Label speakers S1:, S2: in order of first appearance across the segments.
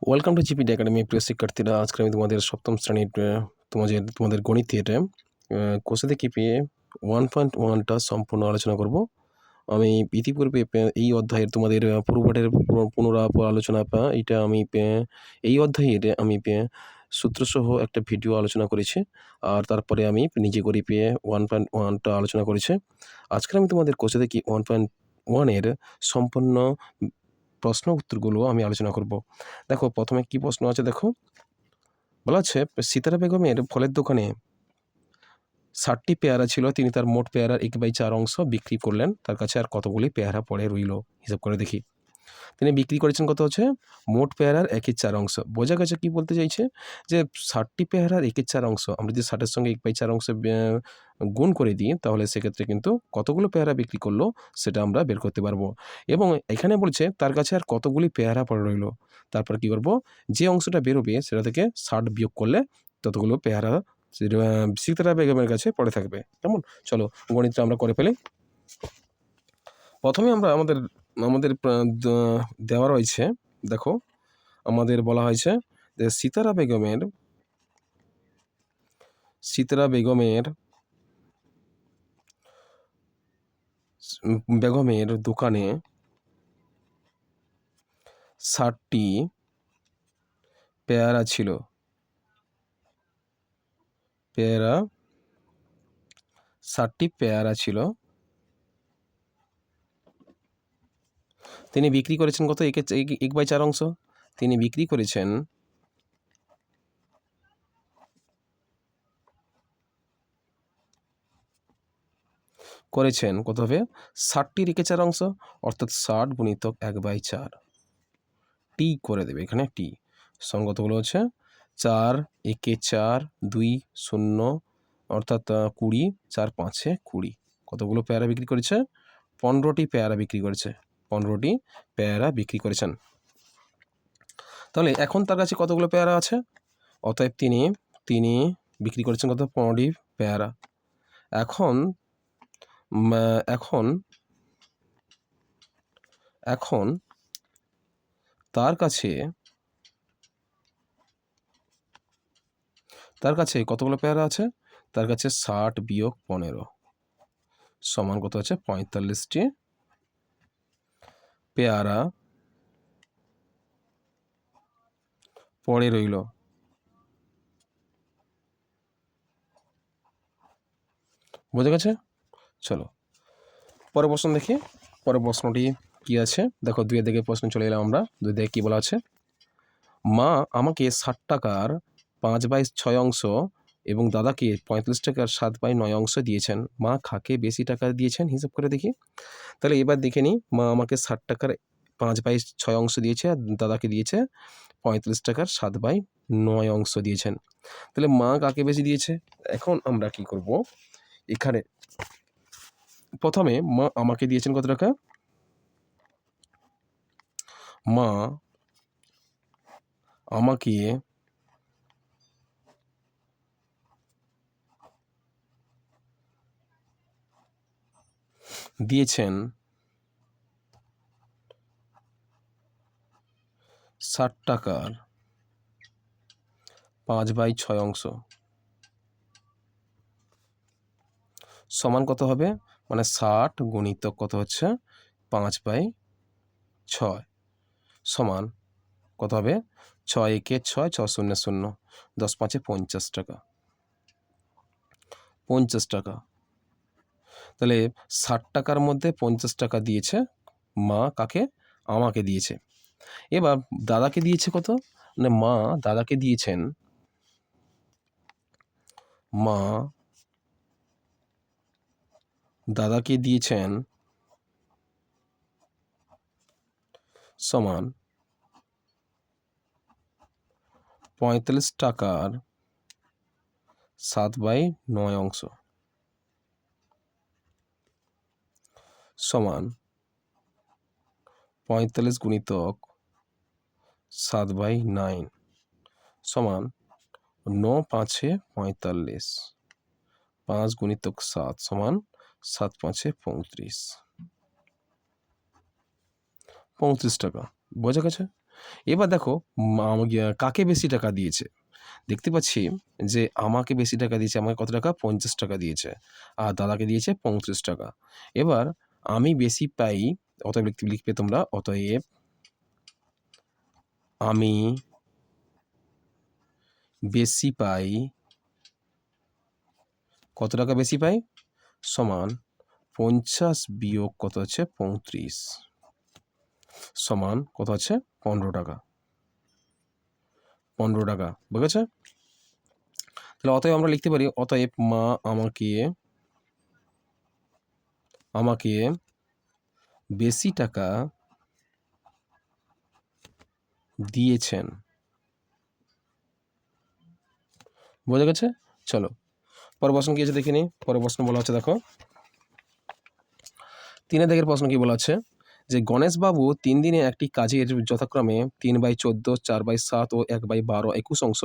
S1: Welcome to GPT academy. প্রিয় শিক্ষার্থীরা, আজকে আমি তোমাদের সপ্তম শ্রেণীর তোমাদের গণিতের কোষে থেকে পেয়ে 1.1টা সম্পূর্ণ আলোচনা করব। আমি ইতিপূর্বে এই অধ্যায়ের তোমাদের পূর্বপাঠের আলোচনা এইটা আমি এই অধ্যায়ের আমি সূত্রসহ একটা ভিডিও আলোচনা করেছি, আর তারপরে আমি নিজে করে পেয়ে 1.1টা আলোচনা করেছি। আজকে আমি তোমাদের কোষে থেকে 1.1-এর সম্পূর্ণ প্রশ্ন উত্তরগুলো আমি আলোচনা করব। দেখো, প্রথমে কি প্রশ্ন আছে দেখো। বলা আছে, সিতারা বেগমের ফলের দোকানে 60টি পেয়ারা ছিল, তিনি তার মোট পেয়ারার 1/4 অংশ বিক্রি করলেন, তার কাছে আর কতগুলি পেয়ারা পড়ে রইল? হিসাব করে দেখি। তিনি বিক্রি করেছেন কত হচ্ছে? মোট পেয়ারার 1/4 অংশ। বোঝা গেছে কি বলতে চাইছে? যে 60টি পেয়ারার 1/4 অংশ আমরা যদি 60-এর সঙ্গে 1/4 অংশ গুণ করে দিই, তাহলে সেক্ষেত্রে কিন্তু কতগুলো পেয়ারা বিক্রি করলো সেটা আমরা বের করতে পারবো। এবং এখানে বলছে তার কাছে আর কতগুলি পেয়ারা পড়ে রইল। তারপর কি করব? যে অংশটা বেরোবে সেটা থেকে 60 বিয়োগ করলে ততগুলো পেয়ারা সিতারা বেগমের কাছে পড়ে থাকবে। কেমন? চলো গণিতটা আমরা করে ফেলি। প্রথমে আমরা আমাদের আমাদের দেওয়া রয়েছে, দেখো আমাদের বলা হয়েছে যে সিতারা বেগমের দোকানে 60টি পেয়ারা ছিল। পেয়ারা 60টি পেয়ারা ছিল। তিনি বিক্রি করেছেন কত? 1/4 অংশ। তিনি বিক্রি করেছেন কত হবে? 60টির 1/4 অংশ, অর্থাৎ 60 গুণিতক 1/4 টি করে দেবে। এখানে টি সঙ্গে কতগুলো হচ্ছে? 4 একে 4, 2 0, অর্থাৎ 20, 4 5 20। কতগুলো পেয়ারা বিক্রি করেছে? 15টি পেয়ারা বিক্রি করেছে। 15টি পেয়ারা বিক্রি করেছেন। তাহলে এখন তার কাছে কতগুলো পেয়ারা আছে? অতএব তিনি বিক্রি করেছেন কত? 15টি পেয়ারা। এখন এখন এখন তার কাছে কতগুলো পেয়ারা আছে? তার কাছে 60 বিয়োগ 15 সমান কত আছে? 45টি পেয়ারা পড়ে রইল। বোঝা গেছে? চলো পরের প্রশ্ন দেখি। পরের প্রশ্নটি কি আছে দেখো। 2 দিকে প্রশ্ন চলে এলাম আমরা। 2 দিকে কি বলা আছে? মা আমাকে 60 টাকার 5/6 অংশ এবং দাদাকে 45 টাকার 7/9 অংশ দিয়েছেন। মা কাকে বেশি টাকা দিয়েছেন? হিসাব করে দেখি। তাহলে এবার দেখে নিই। মা আমাকে 60 টাকার 5/6 অংশ দিয়েছে, আর দাদাকে দিয়েছে 45 টাকার 7/9 অংশ দিয়েছেন। তাহলে মা কাকে বেশি দিয়েছে? এখন আমরা কি করব? এখানে প্রথমে মা আমাকে দিয়েছেন কত টাকা? মা আমাকে দিয়েছেন 60 টাকার 5/6 অংশ, সমান কত হবে? মানে 60 গুণিতক কত হচ্ছে? 5/6 সমান কত হবে? 6 একে 6, 6 শূন্য 0, 10 5 50 টাকা। 50 টাকা। তাহলে 60 টাকার মধ্যে 50 টাকা দিয়েছে মা। কাকে? আমাকে দিয়েছে। এবার দাদাকে দিয়েছে কত? মানে মা দাদাকে দিয়েছেন সমান 45 টাকার 7/9 অংশ, সমান 45 গুণিতক 7/9 সমান 9 5 45। 5 গুণিতক 7 সমান 7 5 35। 35 টাকা। বোঝা গেছে? এবার দেখো কাকে বেশি টাকা দিয়েছে। দেখতে পাচ্ছি যে আমাকে বেশি টাকা দিয়েছে, আমাকে কত টাকা 50 টাকা দিয়েছে, আর দাদাকে দিয়েছে 35 টাকা। এবার আমি বেশি পাই, অতএব লিখবে তোমরা, অতএব আমি বেশি পাই, কত টাকা বেশি পাই, সমান 50 বিয়োগ কত হচ্ছে 35 সমান কত আছে 15 টাকা। 15 টাকা, বুঝেছে? তাহলে অতএব আমরা লিখতে পারি, অতএব মা আমাকে বেশি টাকা দিয়েছেন। বোঝা গেছে? চলো পরের প্রশ্ন কি আছে দেখে নিই। পরের প্রশ্ন বলা হচ্ছে, দেখো 3 দাগের প্রশ্ন কি বলা আছে, যে গণেশবাবু 3 দিনে একটি কাজের যথাক্রমে 3/14, 4/7 ও 1/12 21 অংশ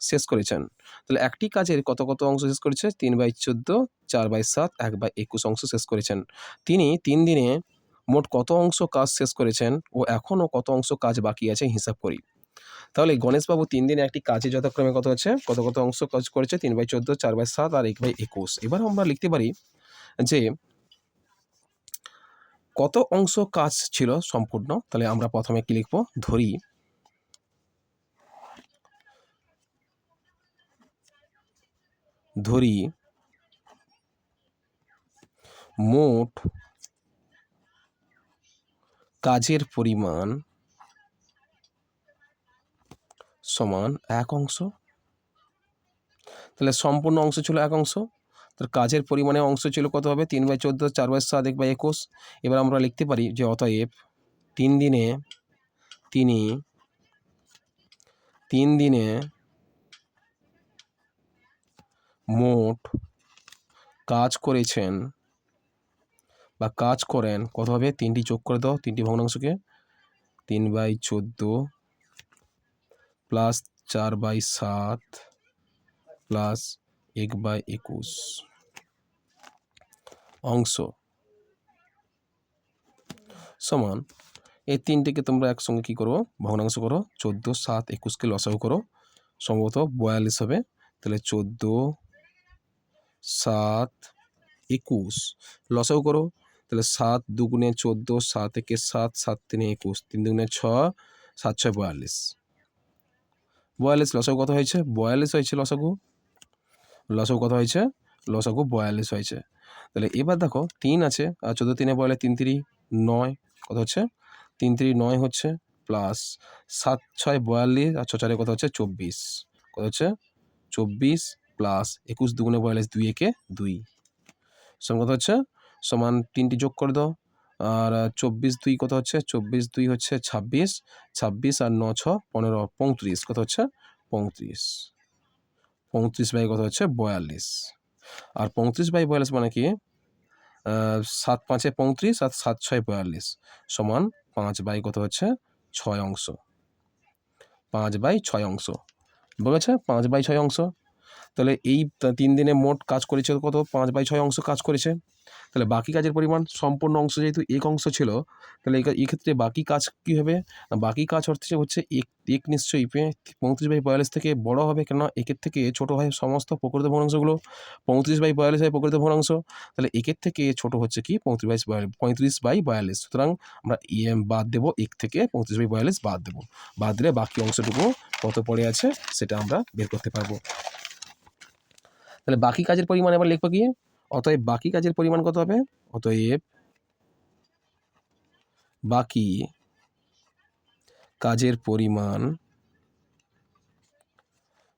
S1: শেষ করেছেন। তাহলে একটি কাজের কত কত অংশ শেষ করেছে? 3/14, 4/7, 1/21 অংশ শেষ করেছেন। তিনি 3 দিনে মোট কত অংশ কাজ শেষ করেছেন ও এখনও কত অংশ কাজ বাকি আছে হিসাব করি। তাহলে গণেশবাবু 3 দিনে একটি কাজে যথাক্রমে কত আছে, কত কত অংশ কাজ করেছে? 3/14, 4/7 আর 1/21। এবার আমরা লিখতে পারি যে কত অংশ কাজ ছিল সম্পূর্ণ। তাহলে আমরা প্রথমে কি লিখব, ধরি মোট কাজের পরিমাণ সমান 1 অংশ। তাহলে সম্পূর্ণ অংশ ছিল 1 অংশ, তার কাজের পরিমাণে অংশ ছিল কত হবে? 3/14, 4/7, 1/21। এবার আমরা লিখতে পারি যে অতএব 3 দিনে তিনি মোট কাজ করেছেন বা কাজ করেন কত হবে? 3টি যোগ করে দাও, 3টি ভগ্নাংশকে, 3/14 প্লাস 4/7 প্লাস 1/21 অংশ সমান, এই 3টিকে তোমরা একসঙ্গে কী করো, ভগ্নাংশ করো। 14, 7, 21কে লসাগু করো, সম্ভবত 42 হবে। তাহলে 14, 7, 21 লসাগু করো। তাহলে 7 2 14, 7 1 7, 7 3 21, 3 2 6, 7 6 42। 42 লসাগু কত হয়েছে? 42 হয়েছে লসাগু। লসাগু কত হয়েছে? লসাগু 42 হয়েছে। তাহলে এবার দেখো 3 আছে, আর 14 3 42, 3 3 9, কত হচ্ছে? 3 3 9 হচ্ছে, প্লাস 7 6 42 আর 6 4 কত হচ্ছে? 24, কত হচ্ছে? 24 প্লাস 21 2 42, 2 1 2 সমান কত হচ্ছে? সমান 3টি যোগ করে দাও, আর 24 2 কত হচ্ছে? 24 2 হচ্ছে 26, 26 আর 9 6 15, 35, কত হচ্ছে? 35, 35 বাই কত হচ্ছে? 42। আর 35/42 মানে কি? 7 5 35 আর 7 6 42 সমান 5 কত হচ্ছে? 6 অংশ। 5/6 অংশ, বুঝেছে? 5/6 অংশ। তাহলে এই 3 দিনে মোট কাজ করেছে কত? 5/6 অংশ কাজ করেছে। তাহলে বাকি কাজের পরিমাণ, সম্পূর্ণ অংশ যেহেতু 1 অংশ ছিল, তাহলে এই ক্ষেত্রে বাকি কাজ কী হবে? বাকি কাজ হচ্ছে 1 নিশ্চয়ই 35/42 থেকে বড় হবে, কেননা 1-এর থেকে ছোট হয় সমস্ত প্রকৃত ভগ্নাংশগুলো। 35/42 হয় প্রকৃত ভগ্নাংশ, তাহলে 1-এর থেকে ছোট হচ্ছে কি? 35/42। সুতরাং আমরা বাদ দেবো, 1 থেকে 35/42 বাদ দেবো। বাদ দিলে বাকি অংশটুকু কত পড়ে আছে সেটা আমরা বের করতে পারবো। তাহলে বাকি কাজের পরিমাণ এবার লিখবো কি? অতএব বাকি কাজের পরিমাণ কত হবে? অতএব বাকি কাজের পরিমাণ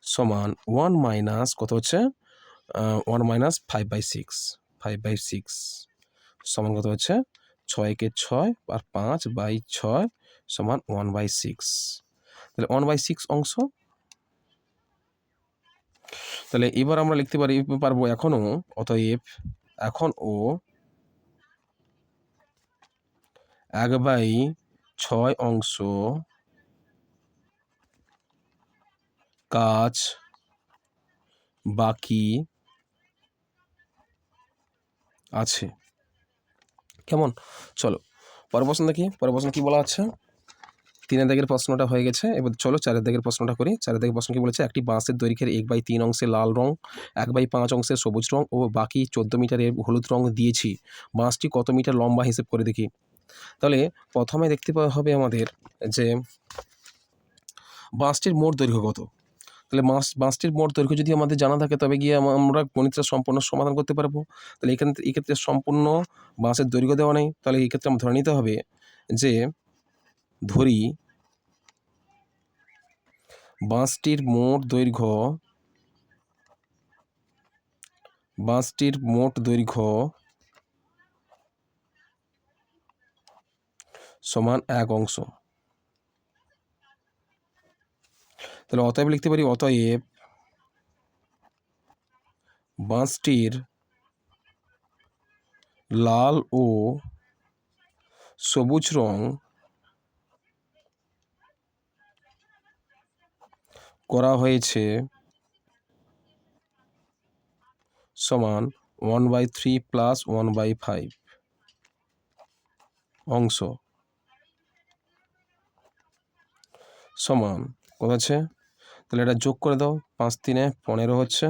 S1: সমান 1 মাইনাস কত হচ্ছে? 1 মাইনাস 5/6, 5/6 সমান কত হচ্ছে? 6 একে 6 আর 5/6 সমান 1/6। তাহলে 1/6 অংশ। তাহলে এবার আমরা লিখতে পারবো এখনও, অতএব এখনও 1/6 অংশ কাজ বাকি আছে। কেমন? চলো পরের প্রশ্ন দেখি। পরের প্রশ্ন কি বলা আছে? 3 দাগের প্রশ্নটা হয়ে গেছে। এবার চলো 4 দাগের প্রশ্নটা করি। 4 দাগের প্রশ্ন কি বলেছে, একটি বাঁশের দৈর্ঘ্যের 1/3 অংশে লাল রং, 1/5 অংশে সবুজ রং ও বাকি 14 মিটারের হলুদ রং দিয়েছি, বাঁশটি কত মিটার লম্বা হিসেব করে দেখি। তাহলে প্রথমে দেখতে হবে আমাদের যে বাঁশটির মোট দৈর্ঘ্য কত। তাহলে বাঁশটির মোট দৈর্ঘ্য যদি আমাদের জানা থাকে তবে গিয়ে আমরা গণিতটা সম্পূর্ণ সমাধান করতে পারবো। তাহলে এক্ষেত্রে সম্পূর্ণ বাঁশের দৈর্ঘ্য দেওয়া নেই, তাহলে এই ক্ষেত্রে আমরা ধরে নিতে হবে যে ধরি বাঁশটির মোট দৈর্ঘ্য সমান 1 অংশ। তাহলে অতএব লিখতে পারি, অতএব বাঁশটির লাল ও সবুজ রং করা হয়েছে সমান 1/3 প্লাস 1/5 অংশ সমান কত আছে। তাহলে এটা যোগ করে দাও, 5 3 15 হচ্ছে,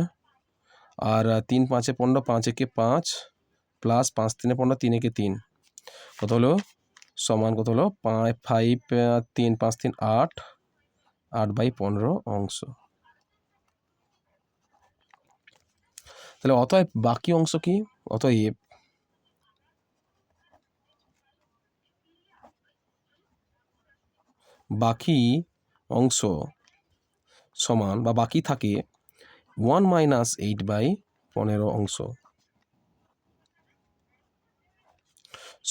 S1: আর 3 5 15, 5 1 5 প্লাস 5 3 15, 3 1 3, কত হলো সমান কত হলো 5 3 5 3 8, 8/15 অংশ। তাহলে অতএব বাকি অংশ কি, অতএব বাকি অংশ সমান বা বাকি থাকে 1 - 8/15 অংশ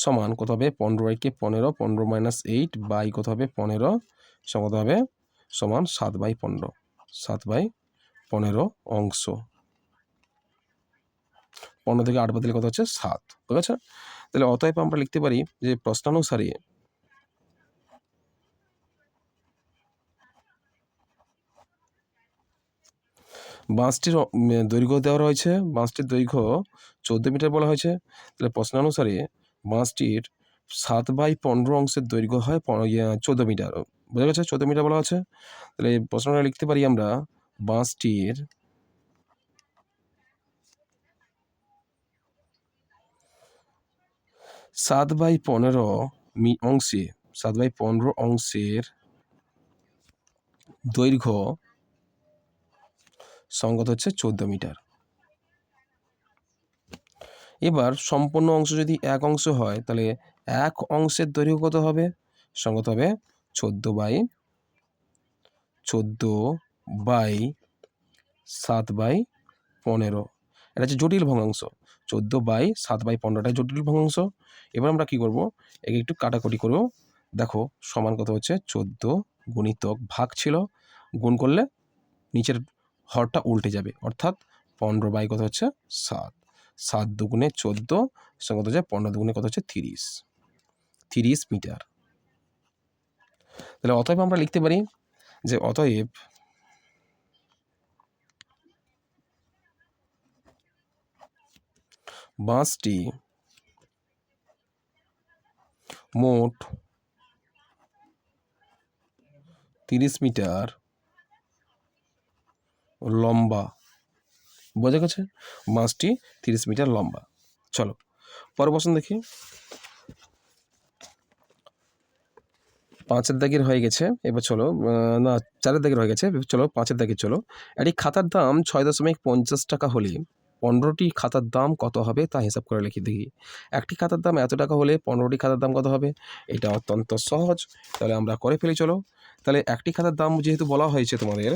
S1: সমান কত হবে 15 একে 15, 15 - 8 বাই কত হবে 15 সমান কত হবে সমান 7/15, 7/15 অংশ। 15 থেকে 8 বাদ দিলে কত হচ্ছে 7, ঠিক আছে। তাহলে অতএব আমরা লিখতে পারি যে প্রশ্নানুসারে বাঁশটির দৈর্ঘ্য দেওয়া রয়েছে, বাঁশটির দৈর্ঘ্য 14 মিটার বলা হয়েছে। তাহলে প্রশ্নানুসারে বাঁশটির 7/15 অংশের দৈর্ঘ্য হয় 14 মিটার, বোঝা গেছে, 14 মিটার বলা আছে। তাহলে প্রশ্নটা লিখতে পারি আমরা, বাঁশটির 7/15 অংশে 7/15 অংশের দৈর্ঘ্য সংগত হচ্ছে 14 মিটার। এবার সম্পূর্ণ অংশ যদি 1 অংশ হয় তাহলে 1 অংশের দৈর্ঘ্য কত হবে, সংগত হবে 14/7/15। এটা হচ্ছে জটিল ভগ্নাংশ, 14/7/15টাই জটিল ভগ্নাংশ। এবার আমরা কি করব, একে একটু কাটাকুটি করব। দেখো সমান কত হচ্ছে 14 গুণিতক ভাগ ছিল, গুণ করলে নিচের হরটা উল্টে যাবে, অর্থাৎ 15 কত হচ্ছে 7, 7 দুগুণে 14 সঙ্গে কত হচ্ছে 15 দুগুণে কত হচ্ছে 30 মিটার। তাহলে অতএব আমরা লিখতে পারি যে অতএব বাঁশটি মোট 30 মিটার লম্বা, বোঝা গেছে, বাঁশটি 30 মিটার লম্বা। চলো পরের প্রশ্ন দেখি। 5 দাগের হয়ে গেছে, এবার চলো না 4 দাগের হয়ে গেছে, চলো 5 দাগের। চলো, একটি খাতার দাম 6.50 টাকা হলে 15টি খাতার দাম কত হবে তা হিসাব করে লিখে দেখি। একটি খাতার দাম এত টাকা হলে 15টি খাতার দাম কত হবে, এটা অত্যন্ত সহজ, তাহলে আমরা করে ফেলি। চলো, তাহলে একটি খাতার দাম যেহেতু বলা হয়েছে তোমাদের,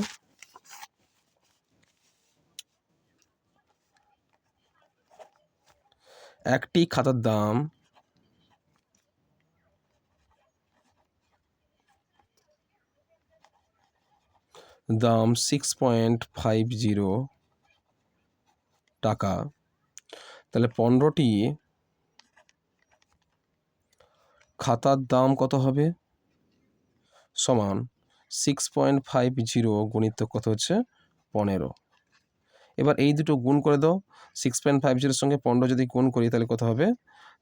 S1: একটি খাতার দাম 6.50 টাকা, তাহলে 15টি খাতার দাম কত হবে সমান 6.50 গুণিত কত হচ্ছে 15। এবার এই দুটো গুণ করে দাও, 6.50 সঙ্গে 15 যদি গুণ করি তাহলে কত হবে,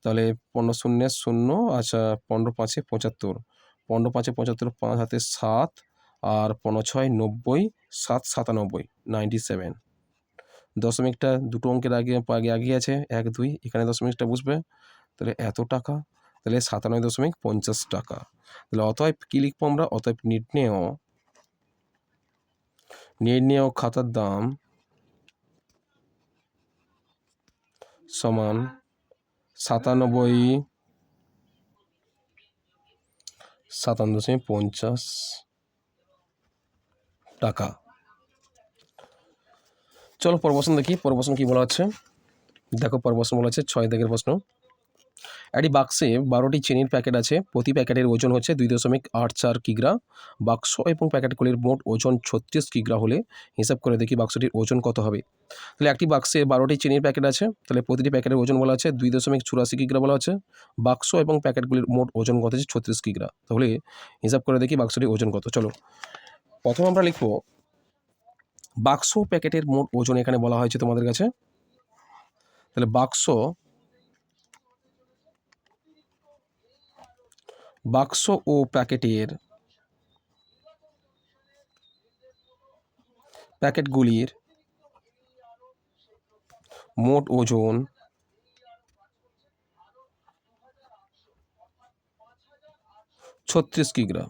S1: তাহলে 15 শূন্য 0, আচ্ছা 15 5 75, 15 5 75, 5 হাতে 7 আর 15 6 90, 7 97, 97। দশমিকটা দুটো অঙ্কের আগে আগে আছে 1 2, এখানে দশমিকটা বসবে, তাহলে এত টাকা, তাহলে 97.50 টাকা। তাহলে অতএব কী লিখবো আমরা? অতএব নির্ণেয় খাতার দাম সমান 57.50 টাকা। চলো পরবর্তী দেখি, পরবর্তী কী বলা হচ্ছে। দেখো পরবর্তী বলা হচ্ছে 6 দাগের প্রশ্ন। একটি বাক্সে 12টি চিনির প্যাকেট আছে, প্রতি প্যাকেটের ওজন হচ্ছে 2.84 কিগ্রা। বাক্স এবং প্যাকেটগুলির মোট ওজন 36 কিগ্রা হলে হিসাব করে দেখি বাক্সটির ওজন কত হবে। তাহলে একটি বাক্সে 12টি চিনির প্যাকেট আছে, তাহলে প্রতিটি প্যাকেটের ওজন বলা আছে 2.84 কিগ্রা বলা আছে। বাক্স এবং প্যাকেটগুলির মোট ওজন কত হচ্ছে 36 কিগ্রা। তাহলে হিসাব করে দেখি বাক্সটির ওজন কত। চলো প্রথমে আমরা লিখব বাক্স প্যাকেটের মোট ওজন এখানে বলা হয়েছে তোমাদের কাছে। তাহলে বাক্স ও প্যাকেটগুলির মোট ওজন 36 কিগ্রা।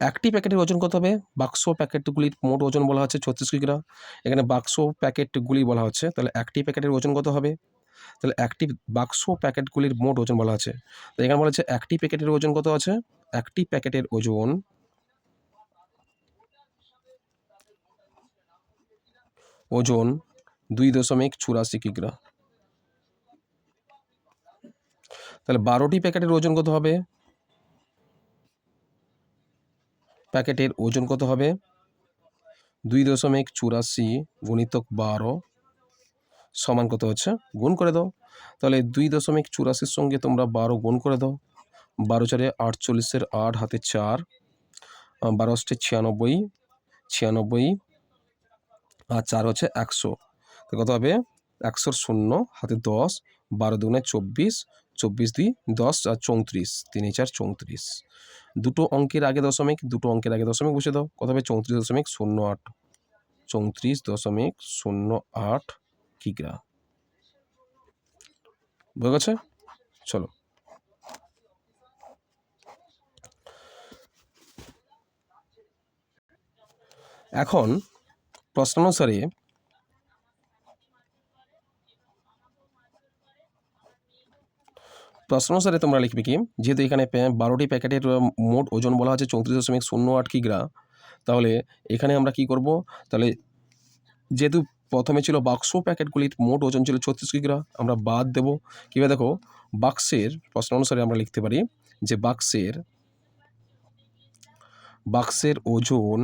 S1: একটি প্যাকেটের ওজন কত হবে? বাক্স প্যাকেটগুলির মোট ওজন বলা হচ্ছে 36 কিগ্রা, এখানে বাক্স প্যাকেটগুলি বলা হচ্ছে, তাহলে একটি প্যাকেটের ওজন কত হবে? তাহলে একটি বাক্স প্যাকেটগুলির মোট ওজন বলা আছে, তো এখানে বলা হচ্ছে একটি প্যাকেটের ওজন কত আছে? একটি প্যাকেটের ওজন 2.84 কিগ্রা। তাহলে 12টি প্যাকেটের ওজন কত হবে? প্যাকেটের ওজন কত হবে? 2.84 গুণিতক 12 সমান কত হচ্ছে? গুণ করে দাও। তাহলে 2.84 সঙ্গে তোমরা 12 গুণ করে দাও। 12 4 48, 8 হাতে 4, 12 8 96, 96 আর 4 হচ্ছে 100। তো কত হবে? 100 শূন্য হাতে 10, 12 দুগুণে 24, 24 2 10 আর 34, 3 4 34। দুটো অঙ্কের আগে দশমিক, দুটো অঙ্কের আগে দশমিক বসে দাও। কত হবে? 34.08, 34.08 কিগ্রা। বুঝে গেছে? চলো এখন প্রশ্নানুসারে তোমরা লিখবে কি, যেহেতু এখানে 12টি প্যাকেটের মোট ওজন বলা আছে 34.08 কিগ্রা, তাহলে এখানে আমরা কি করব? তাহলে যেহেতু প্রথমে ছিল বাক্স প্যাকেটগুলির মোট ওজন ছিল 36 কিগ্রা, আমরা বাদ দেব। কীভাবে? দেখো বাক্সের প্রশ্ন অনুসারে আমরা লিখতে পারি যে বাক্সের ওজন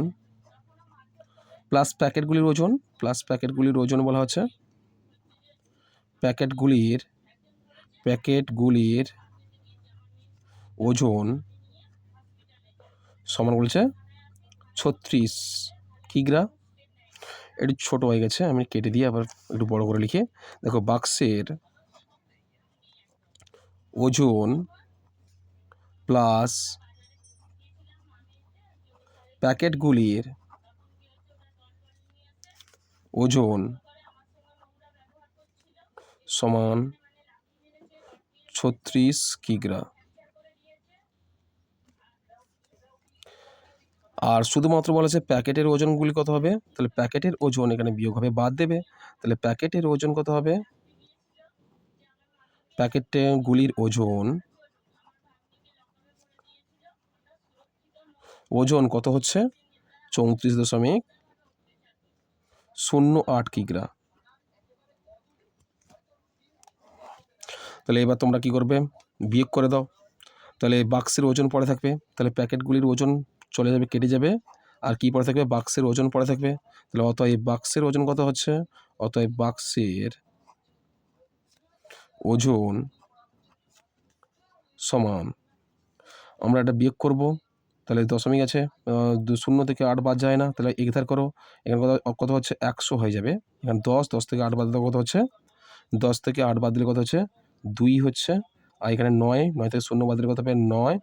S1: প্লাস প্যাকেটগুলির ওজন বলা হচ্ছে প্যাকেটগুলির ওজন সমান বলছে 36 কিগ্রা। একটু ছোট হয়ে গেছে, আমি কেটে দিয়ে আবার একটু বড় করে লিখে দেখো বাক্সের ওজন প্লাস প্যাকেটগুলির ওজন সমান 36 কিগ্রা। আর শুধুমাত্র বলেছে প্যাকেটের ওজনগুলি কত হবে, তাহলে প্যাকেটের ওজন এখানে বিয়োগ হবে, বাদ দেবে। তাহলে প্যাকেটের ওজন কত হবে? প্যাকেটগুলির ওজন কত হচ্ছে? 34.08 কিগ্রা। তাহলে এবার তোমরা কি করবে? বিয়োগ করে দাও। তাহলে বাক্সের ওজন পড়ে থাকবে, তাহলে প্যাকেটগুলির ওজন চলে যাবে, কেটে যাবে, আর কি পড়ে থাকবে? বাক্সের ওজন পড়ে থাকবে। তাহলে অতএব বাক্সের ওজন কত হচ্ছে? অতএব বাক্সের ওজন সমান, আমরা এটা বিয়োগ করব, তাহলে দশমিক আছে, 0 থেকে 8 বাদ যায় না, তাহলে এগধার করো, এখানে কত হচ্ছে? 100 হয়ে যাবে। এখানে 10 থেকে 8 বাদ দিলে কত হচ্ছে? 10 থেকে 8 বাদ দিলে কত হচ্ছে? 2 হচ্ছে, আর এখানে 9, 9 থেকে 0 বাদ দিলে কত হবে 9,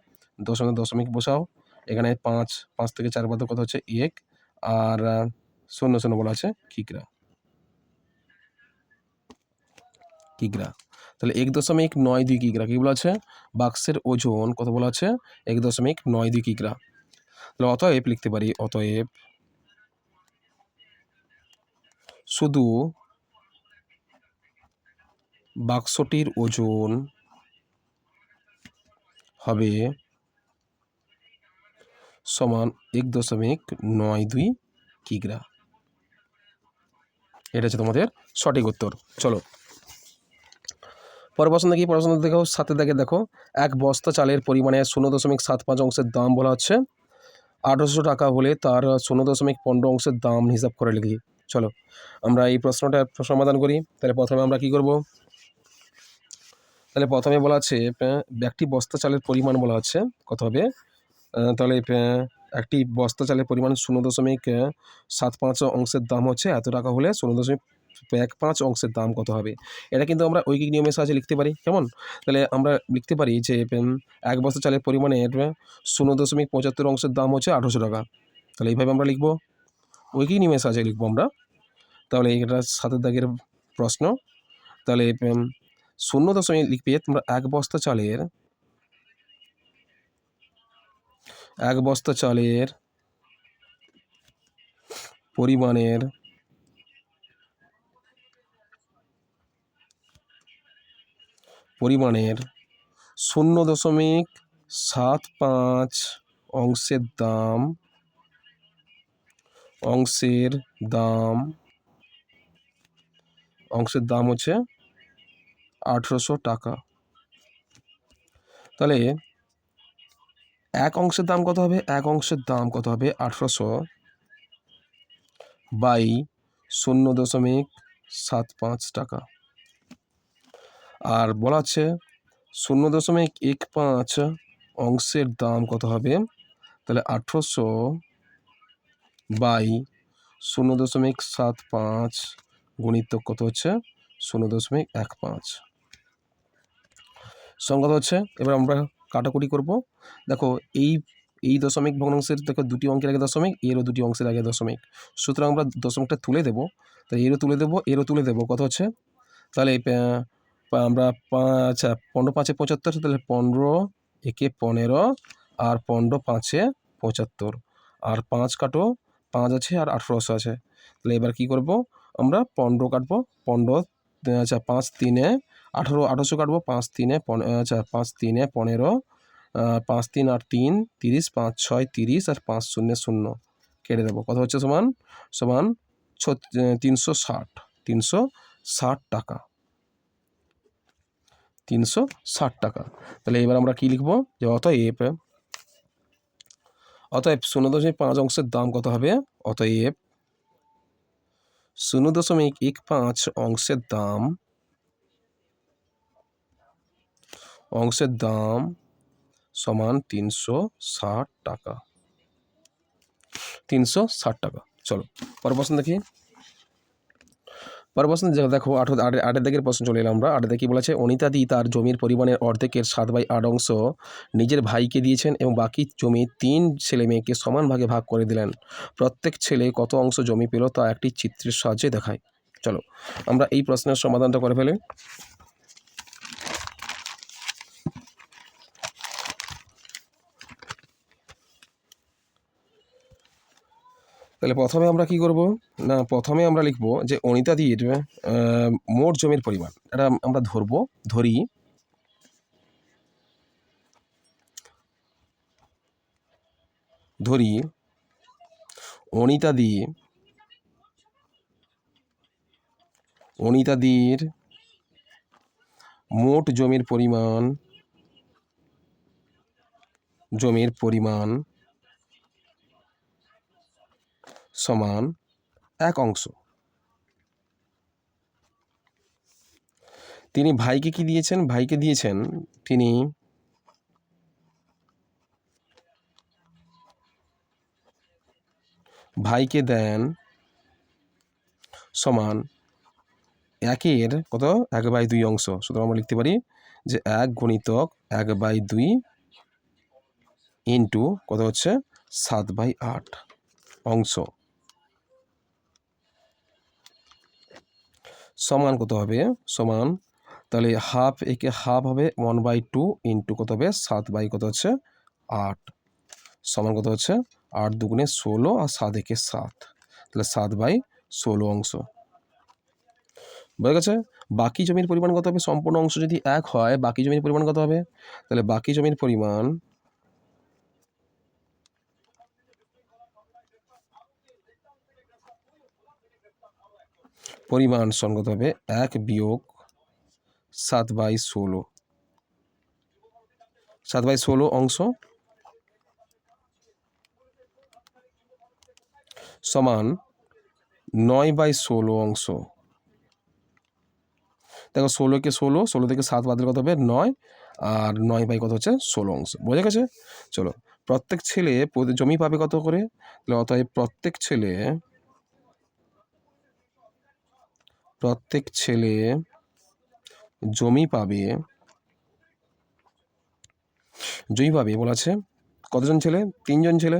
S1: দশমিক বসাও, এখানে 5, 5 থেকে 4 বাদ দিলে কত হচ্ছে 1, আর 0 বলা আছে কিগ্রা। তাহলে 1.92 কিগ্রা কি বলা আছে, বাক্সের ওজন কত বলা আছে 1.92 কিগ্রা। তাহলে অতএব লিখতে পারি, অতএব শুধু বাক্সটির ওজন হবে সমান 1.92 কিগ্রা। এটা হচ্ছে তোমাদের সঠিক উত্তর। চলো পরের প্রশ্ন দেখি। পরের প্রশ্ন দেখো, সাথে দেখো 1 বস্তা চালের পরিমাণে 0.75 অংশের দাম বলা হচ্ছে 1800 টাকা হলে তার 0.15 অংশের দাম হিসাব করে লিখি। চলো আমরা এই প্রশ্নটা সমাধান করি। তাহলে প্রথমে আমরা কি করব, তাহলে প্রথমে বলা আছে একটি বস্তা চালের পরিমাণ বলা হচ্ছে কত হবে, তাহলে একটি বস্তা চালের পরিমাণ 0.75 অংশের দাম হচ্ছে এত টাকা হলে 0.15 অংশের দাম কত হবে। এটা কিন্তু আমরা ঐকিক নিয়মের সাহায্যে লিখতে পারি। কেমন, তাহলে আমরা লিখতে পারি যে 1 বস্তা চালের পরিমাণের 0.75 অংশের দাম হচ্ছে 1800 টাকা। তাহলে এইভাবে আমরা লিখবো, ঐকিক নিয়মের সাহায্যে লিখবো আমরা। তাহলে এটা সাতের দাগের প্রশ্ন। তাহলে 0 লিখবে তোমরা 1 বস্তা চালের পরিমাণের 0.75 অংশের দাম হচ্ছে 1800 টাকা। তাহলে 1 অংশের দাম কত হবে, 1 অংশের দাম কত হবে 1800 বাই 0.75 টাকা। আর বলা আছে 0.15 অংশের দাম কত হবে, তাহলে 1800 বাই 0.75 গুণিতক কত হচ্ছে 0.15 সংখ্যা হচ্ছে। এবার আমরা কাটাকুটি করব। দেখো এই দশমিক ভগ্নাংশের দেখো দুটি অঙ্কের আগে দশমিক, এরও দুটি অংশের আগে দশমিক, সুতরাং আমরা দশমিকটা তুলে দেবো। তাই এরও তুলে দেবো কত হচ্ছে, তাহলে আমরা আচ্ছা 15 5 75, তাহলে 15 একে 15 আর 15 5 75, আর 5 কাটো, 5 আছে আর 1800 আছে। তাহলে এবার কি করব, আমরা 15 কাটবো, 15 আচ্ছা 5 3 18, 1800 কাটবো, 5 3 আচ্ছা 5 3 15, 5 3 8 3 30, 5 6 30 আর 5 0 0 কেটে দেবো, কত হচ্ছে সমান 360 টাকা। 360 টাকা। তাহলে এবার আমরা কি লিখবো, যে অতএব 0.5 অংশের দাম কত হবে, অতএব 0.15 অংশের দাম সমান 360 টাকা। 360 টাকা। চলো পরের প্রশ্ন দেখি। পরের প্রশ্ন দেখো 8 দিকের প্রশ্ন চলে এলাম আমরা। 8 দিকে বলেছে অনিতাদি তার জমির পরিমাণের অর্ধেকের 7/8 অংশ নিজের ভাইকে দিয়েছেন এবং বাকি জমি 3 ছেলে মেয়েকে সমান ভাগে ভাগ করে দিলেন। প্রত্যেক ছেলে কত অংশ জমি পেল তা একটি চিত্রের সাহায্যে দেখায়। চলো আমরা এই প্রশ্নের সমাধানটা করে ফেলি। তাহলে প্রথমে আমরা কি করব না, প্রথমে আমরা লিখব যে অনিতাদির মোট জমির পরিমাণ, এটা আমরা ধরি অনিতাদির মোট জমির পরিমাণ সমান 1 অংশ। তিনি ভাইকে কি দিয়েছেন, তিনি ভাইকে দেন সমান একের কত 1/2 অংশ, সুতরাং আমরা লিখতে পারি যে 1/2 ইন্টু কত হচ্ছে 7/8 অংশ সমান কত হবে, সমান তাহলে হাফ, একে হাফ হবে 1/2 ইন্টু কত হবে 7 কত হচ্ছে 8 সমান কত হচ্ছে 8 দুগুণে 16 আর 7 একে 7, তাহলে 7/16 অংশ। বুঝে গেছে? বাকি জমির পরিমাণ কত হবে, সম্পূর্ণ অংশ যদি 1 হয় বাকি জমির পরিমাণ কত হবে, তাহলে বাকি জমির পরিমাণ সমান কত হবে 1 বিয়োগ 7/16, 7/16 অংশ সমান 9/16 অংশ। দেখো 16কে 16 থেকে 7 বাদ দিলে কত হবে 9, আর 9 কত হচ্ছে 16 অংশ। বোঝা গেছে? চলো, প্রত্যেক ছেলে জমি পাবে কত করে, তাহলে অতএব প্রত্যেক ছেলে জমি পাবে বলা আছে কতজন ছেলে, 3জন ছেলে।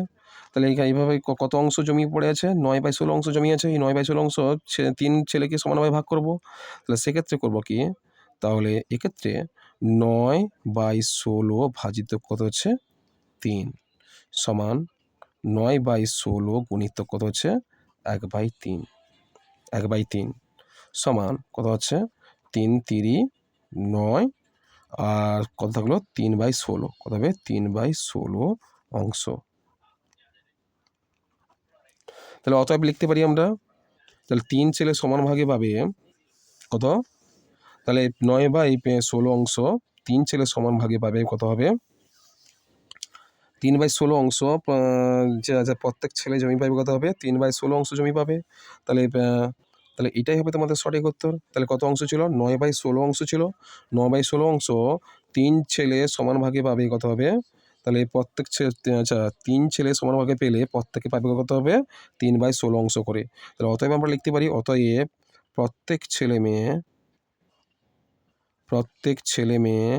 S1: তাহলে এইভাবে কত অংশ জমি পড়ে আছে, 9/16 অংশ জমি আছে। এই 9/16 অংশ 3 ছেলেকে সমানভাবে ভাগ করব। তাহলে সেক্ষেত্রে করব কি, তাহলে এক্ষেত্রে 9/16 ভাজিত কত হচ্ছে 3 সমান 9/16 গুণিত কত হচ্ছে 1/3, 1/3 সমান কত হচ্ছে 3 3 9, আর কত থাকলো 3/16, কত হবে 3/16 অংশ। তাহলে অতএব লিখতে পারি আমরা, তাহলে 3 ছেলে সমান ভাগে পাবে কত, তাহলে 9/16 অংশ 3 ছেলে সমান ভাগে পাবে কত হবে 3/16 অংশ, যে প্রত্যেক ছেলে জমি পাবে কত হবে 3/16 অংশ জমি পাবে। তাহলে তাহলে এটাই হবে তোমাদের সঠিক উত্তর। তাহলে কত অংশ ছিল, 9/16 অংশ ছিল। 9/16 অংশ 3 ছেলে সমান ভাগে পাবে কত হবে, তাহলে প্রত্যেক ছেলে, আচ্ছা 3 ছেলে সমান ভাগে পেলে প্রত্যেকে পাবে কত হবে 3/16 অংশ করে। তাহলে অতএব আমরা লিখতে পারি, অতএব প্রত্যেক ছেলে মেয়ে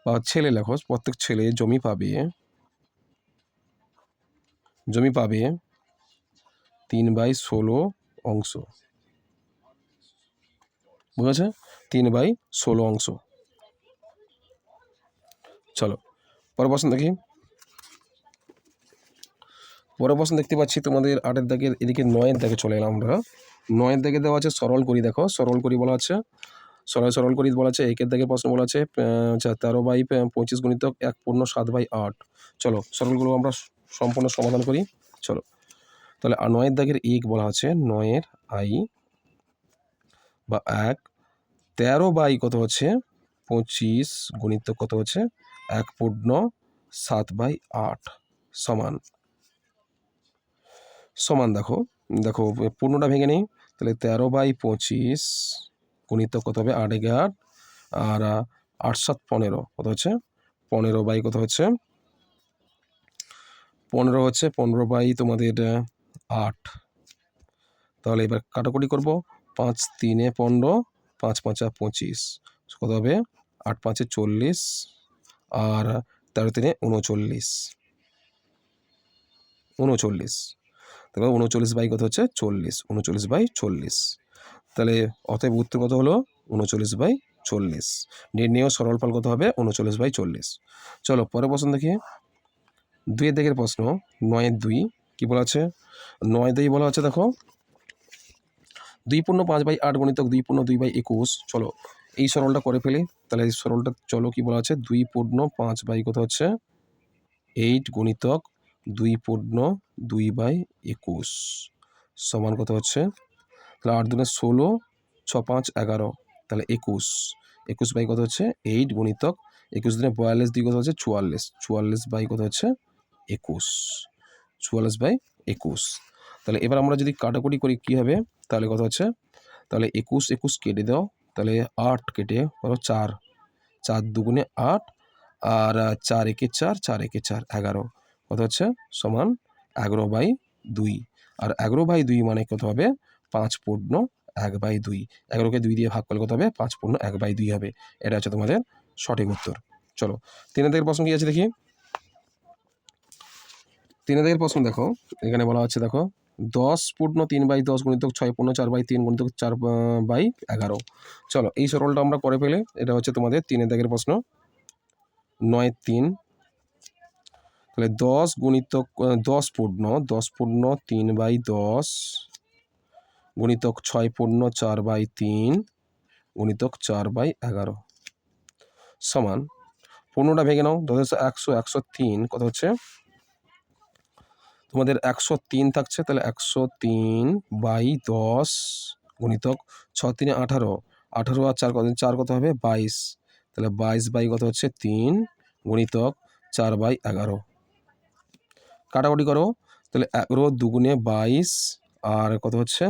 S1: বা ছেলে লেখো, প্রত্যেক ছেলে জমি পাবে 3/16 অংশ। বুঝেছে? 3/16 অংশ। চলো পরের প্রশ্ন দেখি। পরের প্রশ্ন দেখতে পাচ্ছি তোমাদের 8-এর দাগের এদিকে 9-এর দাগে চলে এলাম আমরা। 9-এর দাগে দেওয়া আছে সরল করি, দেখো সরল করি বলা আছে, সরল করি বলা আছে। 1-এর দাগের প্রশ্ন বলা আছে 13/25 গুণিতক 1 পূর্ণ 7/8। চলো সরলগুলো আমরা সম্পূর্ণ সমাধান করি। চলো, তাহলে 9-এর দাগের 1 বলা আছে 9-এর আই বা 1 13 কত হচ্ছে 25 গুণিতক কত হচ্ছে 1 পূর্ণ 7/8 সমান দেখো পূর্ণটা ভেঙে নেই, তাহলে 13/25 গুণিতক কত হবে 8 একে 8, আর 8 7 15 কত হচ্ছে 15 কত হচ্ছে 15 হচ্ছে 15 তোমাদের 8। তাহলে এবার কাটাকুটি করব, 5 3 15, 5 5 25 কত হবে 8 5 40, আর 13 3 39, তাহলে 39 কত হচ্ছে 40, 39/40। তাহলে অতএব উত্তর কত হলো 39/40। নির্ণেয় সরলফল কত হবে 39/40। চলো পরের প্রশ্ন দেখি। 2-এর দিকের প্রশ্ন 9-এর 2 কি বলা আছে, 9-2 বলা আছে দেখো 2 পূর্ণ 5/8 গুণিতক 2 পূর্ণ 2/21। চলো এই সরলটা করে ফেলি। তাহলে এই সরলটা চলো কি বলা আছে 2 পূর্ণ 5 কত হচ্ছে 8 গুণিতক 2 পূর্ণ 2/21 সমান কত হচ্ছে, তাহলে 8 দুনে 16, 6 5 11, তাহলে 21 কত হচ্ছে 8 গুণিতক 21 দিনে 42 2 কত হচ্ছে 44 কত হচ্ছে 44/21। তাহলে এবার আমরা যদি কাটাকুটি করি কি হবে, তাহলে কত হচ্ছে, তাহলে 21 কেটে দাও, তাহলে 8 কেটে বলো 4, 4 দুগুণে 8, আর 4 একে 4, 4 একে 4 11 কত হচ্ছে সমান 11/2, আর 11/2 মানে কত হবে 5 পূর্ণ 1/2। 11কে 2 দিয়ে ভাগ করলে কত হবে? 5/1/2 হবে। এটা হচ্ছে তোমাদের সঠিক উত্তর। চলো 3 দাগের প্রশ্ন কি আছে দেখি। 3 দাগের প্রশ্ন দেখো, এখানে বলা হচ্ছে দেখো 10/3/10 গুণিতক 6/4/3 গুণিতক 4/11। চলো এই সরলটা আমরা করে ফেলে, এটা হচ্ছে তোমাদের 3 দাগের প্রশ্ন। 9/3, তাহলে 10 গুণিতক 10/3/10 গুণিতক 6/4/3 গুণিতক 4/11 সমান 15টা ভেঙে নাও। 10 100 103 কত হচ্ছে তোমাদের? 103 থাকছে, তাহলে 103/10 গুণিতক 6×3 18, 18 আর 4 কত? 4 কত হবে? 22, তাহলে 22 কত হচ্ছে 3 গুণিতক 4/11। কাটাকুটি করো, তাহলে 11 দুগুণে 22 আর কত হচ্ছে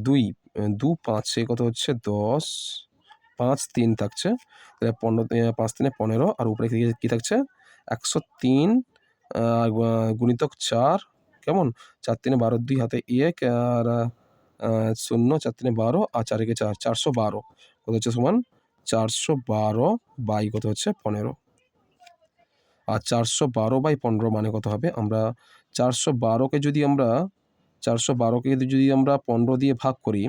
S1: 2 2 5 কত হচ্ছে 10, 5 3 থাকছে, তাহলে 15 5 3 15 আর উপরে কি থাকছে 103 গুণিতক 4 কেমন 4 3 12 2 হাতে 1 আর 0 4 3 12 আর 4 1 4 412 কত হচ্ছে সমান 412 কত হচ্ছে 15। আর 412/15 মানে কত হবে? আমরা 412কে যদি আমরা 15 দিয়ে ভাগ করি,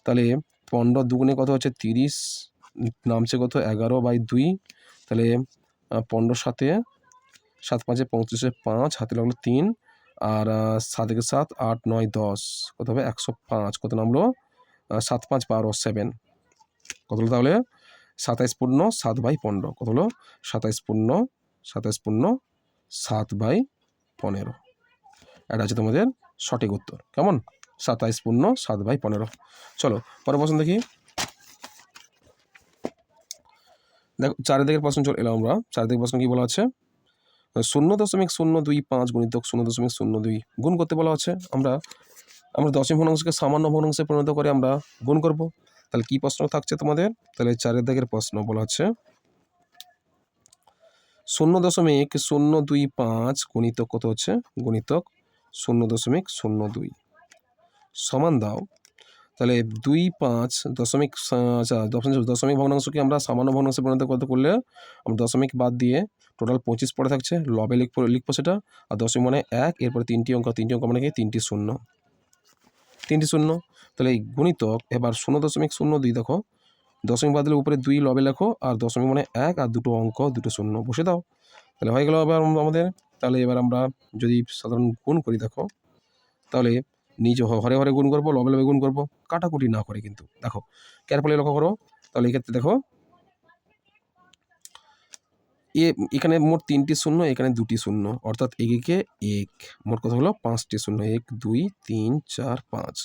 S1: তাহলে 15 দুগুণে কত হচ্ছে 30, নামছে কত 11/2, তাহলে 15 সাথে 7 5 35 5 হাতে লাগলো 3 আর 7 1 7 8 9 10 কত হবে 105, কত নামলো 7 5 12 7 কত হলো তাহলে 27/7/15 কত হলো 27/7/15। এটা হচ্ছে তোমাদের সঠিক উত্তর। কেমন 27/7/15। চলো পরের প্রশ্ন দেখি। দেখো 4 দিকের প্রশ্ন চলে এলাম আমরা। 4 দিকের প্রশ্ন কি বলা আছে? 0.025 গুণিতক 0.02 গুণ করতে বলা আছে। আমরা দশমিক ভগ্নাংশকে সামান্য ভগ্নাংশে পরিণত করে আমরা গুণ করব। তাহলে কি প্রশ্ন থাকছে তোমাদের? তাহলে 4 দিকের প্রশ্ন বলা আছে 0.025 গুণিতক কত হচ্ছে? গুণিতক 0.02 সমান দাও। তাহলে দশমিক ভগ্নাংশকে আমরা সামান্য ভগ্নাংশে পরিণত করলে আমরা দশমিক বাদ দিয়ে টোটাল 25 পড়ে থাকছে, লবে লিখবো সেটা। আর দশমিক মানে 1, এরপরে 3টি অঙ্ক মানে কি 3টি শূন্য। তাহলে এই গুণিতক এবার 0.02 দেখো, দশমিক বাদ দিলে উপরে 2 লবে লেখো, আর দশমিক মানে 1 আর দুটো অঙ্ক দুটো শূন্য বসে দাও। তাহলে হয়ে গেল এবার আমাদের। তাহলে এবার আমরা যদি সাধারণ গুণ করি দেখো, তাহলে নিজ ঘরে ঘরে গুণ করবো, লবে লবে গুণ করবো, কাটাকুটি না করে। কিন্তু দেখো কেয়ারফুলি লক্ষ্য করো, তাহলে এক্ষেত্রে দেখো এখানে মোট 3টি শূন্য, এখানে 2টি শূন্য, অর্থাৎ একে 1, মোট কথা হলো 5টি শূন্য, 1 2 3 4 5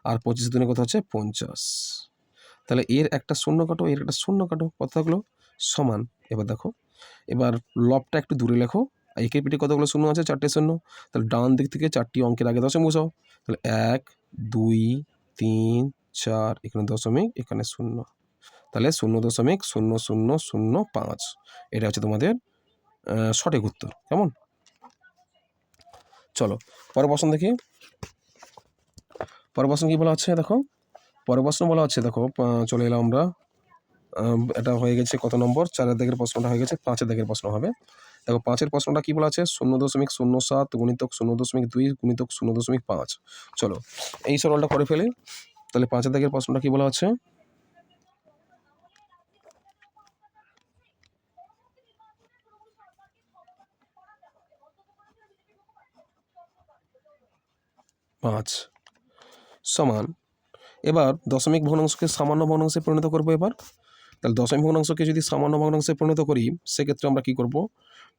S1: আর 25 দিনে কথা হচ্ছে 50। তাহলে এর একটা শূন্য কাটো, এর একটা শূন্য কাটো, কত থাকলো সমান। এবার দেখো এবার লবটা একটু দূরে লেখো, একের পিঠে কতগুলো শূন্য আছে? 4টে শূন্য। তাহলে ডান দিক থেকে 4টি অঙ্কের আগে দশমিক বসাও। তাহলে 1 2 3 4, এখানে দশমিক, এখানে শূন্য, তাহলে 0.0005। এটা হচ্ছে তোমাদের সঠিক উত্তর। কেমন? চলো পরের প্রশ্ন দেখি। পরের প্রশ্ন কি বলা আছে দেখো, পরের প্রশ্ন বলা আছে দেখো, চলে এলাম আমরা। এটা হয়ে গেছে কত নম্বর? 4 দিকের প্রশ্নটা হয়ে গেছে, 5 দিকের প্রশ্ন হবে। দেখো 5 প্রশ্নটা কি বলা আছে? 0.07 গুণিতক 0.2 গুণিতক 0.5। চলো এই সরলটা করে ফেলি। তাহলে 5 দিকের প্রশ্নটা কি বলা আছে? পাঁচ সমান, এবার দশমিক ভগ্নাংশকে সামান্য ভগ্নাংশে পরিণত করবো। এবার তাহলে দশমিক ভগ্নাংশকে যদি সামান্য ভগ্নাংশে পরিণত করি, সেক্ষেত্রে আমরা কি করব?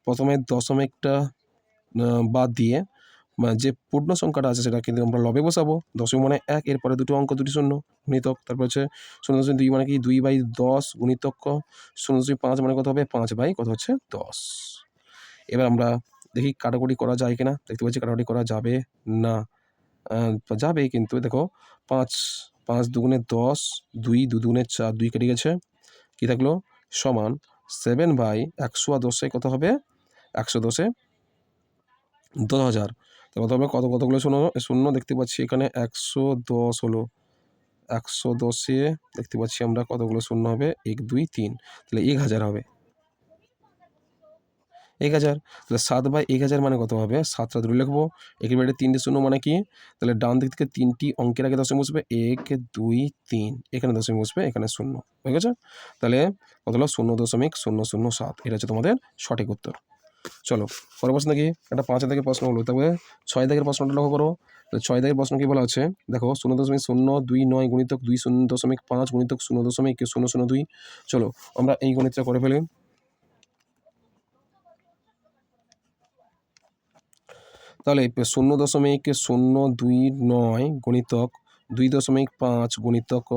S1: প্রথমে দশমিকটা বাদ দিয়ে যে পূর্ণ সংখ্যাটা আছে সেটা কিন্তু আমরা লবে বসাবো। দশমিক মানে 1, এরপরে দুটো অঙ্ক দুটি শূন্য গুণিতক, তারপর হচ্ছে 0.2 মানে কি 2/10 গুণিতক 0.5 মানে কত হবে 5 কত হচ্ছে 10। এবার আমরা দেখি কাটাকুটি করা যায় কিনা। দেখতে পাচ্ছি কাটাকুটি করা যাবে না, যাবে কিন্তু দেখো 5 5 দুগুণে 10, 2 2 দুগুণে 4, 2 কেটে গেছে, কি থাকলো সমান 7/100 আর 10 কত হবে 110 10,000। কত হবে কতগুলো শূন্য শূন্য দেখতে পাচ্ছি এখানে 110 হলো, 110-এ দেখতে পাচ্ছি আমরা কতগুলো শূন্য হবে, 1 2 3, তাহলে 1000 হবে, 1000। তাহলে 7/1000 মানে কত হবে, 7টা ধরে লিখবো, একের ব্র্যাকেটে 3টে শূন্য মানে কি, তাহলে ডান দিক থেকে 3টি অঙ্কের আগে দশমিক বসবে, 1 2 3, এখানে দশমিক বসবে, এখানে শূন্য, হয়ে গেছে। তাহলে কত হলো, 0.007, এটা হচ্ছে তোমাদের সঠিক উত্তর। চলো পরের প্রশ্ন কি, একটা 5 দাগের প্রশ্ন হলো, তবে 6 দাগের প্রশ্নটা লক্ষ্য করো। 6 দাগের প্রশ্ন কি বলা আছে, দেখো 0.029 গুণিতক 2.5 গুণিতক 0.002। চলো আমরা এই গণিতটা করে ফেলি। তাহলে 0.029 গুণিতক 2.5 গুণিতক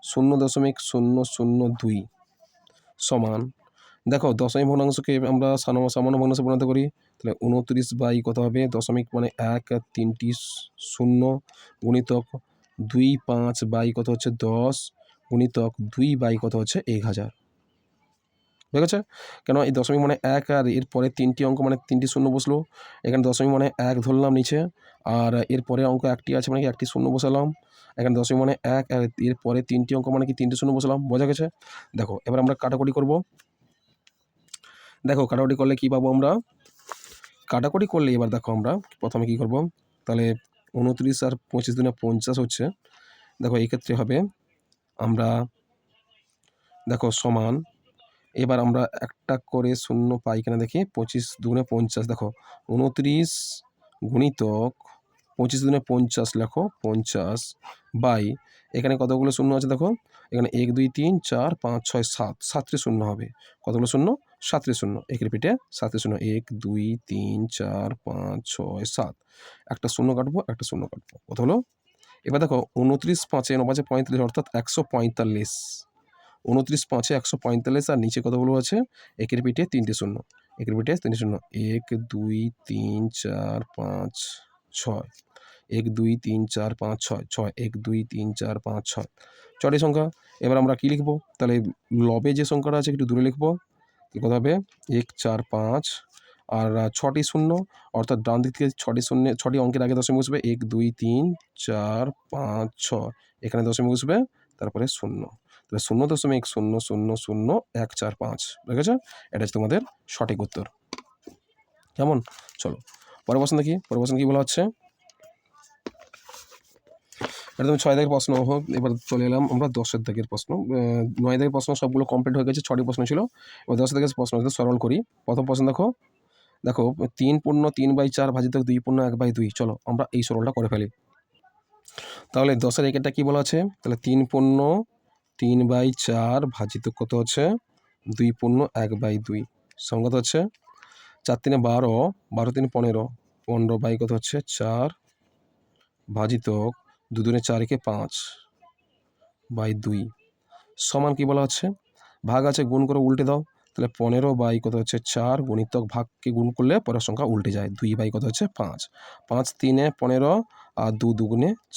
S1: 0.002 সমান, দেখো দশমিক ভগ্নাংশকে আমরা সামান্য ভগ্নাংশে পরিণত করি, তাহলে 29 কত হবে, দশমিক মানে 1 আর 3টি শূন্য গুণিতক 2 5 কত হচ্ছে 10 গুণিতক 2 কত হচ্ছে 1000, ঠিক আছে। কেন এই দশমিক মানে 1 আর এরপরে 3টি অঙ্ক মানে 3টি শূন্য বসলো, এখানে দশমিক মানে 1 ধরলাম নিচে, আর এরপরে অঙ্ক 1টি আছে মানে কি 1টি শূন্য বসালাম, এখানে দশমিক মানে 1 আর এরপরে 3টি অঙ্ক মানে কি 3টি শূন্য বসালাম, বোঝা গেছে। দেখো এবার আমরা কাটাকুটি করব। দেখো কাটাকুটি করলে কি পাবো আমরা, কাটাকুটি করলে এবার দেখো আমরা প্রথমে কি করব, তাহলে 29 আর 25 দুনে 50 হচ্ছে, দেখো এই ক্ষেত্রে হবে আমরা, দেখো সমান, এবার আমরা একটা করে শূন্য পাই কিনা দেখি, 25 দুগুণে 50, দেখো 29 গুণিতক 25 দুগুণে 50 লেখো 50 বাই, এখানে কতগুলো শূন্য আছে দেখো, এখানে 1 2 3 4 5 6 7, 7টি শূন্য হবে, কতগুলো শূন্য, 7টি শূন্য, এক রিপিটে 7টি শূন্য, 1 2 3 4 5 6 7, একটা শূন্য কাটবো, একটা শূন্য কাটবো, কত হলো। এবার দেখো 29 5 9 5 35, অর্থাৎ 145, 29 5 145, আর নিচে কতগুলো আছে, একের পিঠে 3টে শূন্য, একের পিঠে 3টে শূন্য, 1 2 3 4 5 6, 1 2 3 4 5 6 6, 1 2 3 4 5 6, 6টি সংখ্যা। এবার আমরা কি লিখবো, তাহলে লবে যে সংখ্যাটা আছে একটু দূরে লিখবো, কত হবে 1 4 5, আর 6টি শূন্য, অর্থাৎ ডান দিক থেকে 6টি শূন্য, 6টি অঙ্কের আগে দশমিক বসবে, 1 2 3 4 5 6, এখানে দশমিক বসবে, তারপরে শূন্য, তাহলে 0.0000145, ঠিক আছে, এটা হচ্ছে তোমাদের সঠিক উত্তর। কেমন, চলো পরের প্রশ্ন দেখি, পরের প্রশ্ন কি বলা হচ্ছে, এটা তুমি 6 দাগের প্রশ্ন হোক, এবার চলে এলাম আমরা 10 দাগের প্রশ্ন। 9 দাগের প্রশ্ন সবগুলো কমপ্লিট হয়ে গেছে, 6টি প্রশ্ন ছিল, এবার 10 দাগের প্রশ্ন সরল করি। প্রথম প্রশ্ন দেখো, দেখো 3/4 ভাজিতক 2/1/2, চলো আমরা এই সরলটা করে ফেলি। তাহলে 10-এর একেরটা কি বলা আছে, তাহলে 3/4 ভাজিতক কত হচ্ছে 2/1/2, সংখ্যা হচ্ছে 4 3 12, 12 3 15, 15 কত হচ্ছে 4 ভাজিতক 2 2 4 5/2, সমান কি বলা হচ্ছে, ভাগ আছে গুণ করে উল্টে দাও, তাহলে 15 কত হচ্ছে 4 গুণিতক ভাগকে গুণ করলে পরের সংখ্যা উল্টে যায়, 2 কত হচ্ছে 5, 5 3 15, আর 2 2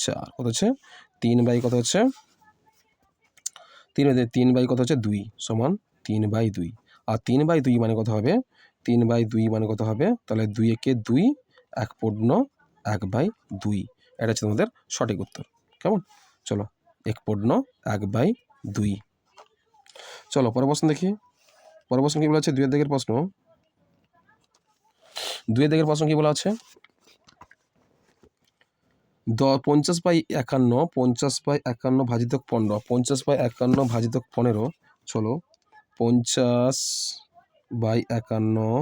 S1: 4 কত হচ্ছে 3 কত হচ্ছে 3 কত হচ্ছে 2, সমান 3/2, আর 3/2 মানে কত হবে, 3/2 মানে কত হবে, তাহলে 2 একে 2, 1/2, এটা হচ্ছে তোমাদের সঠিক উত্তর। কেমন, চলো 1/2। চলো পরের প্রশ্ন দেখি, পরের প্রশ্ন কি বলা আছে, 2 দাগের প্রশ্ন, 2 দাগের প্রশ্ন কি বলা আছে, 50/51, 50/51 ভাজিতক 15, 50/51 ভাজিতক 15, চলো 50/51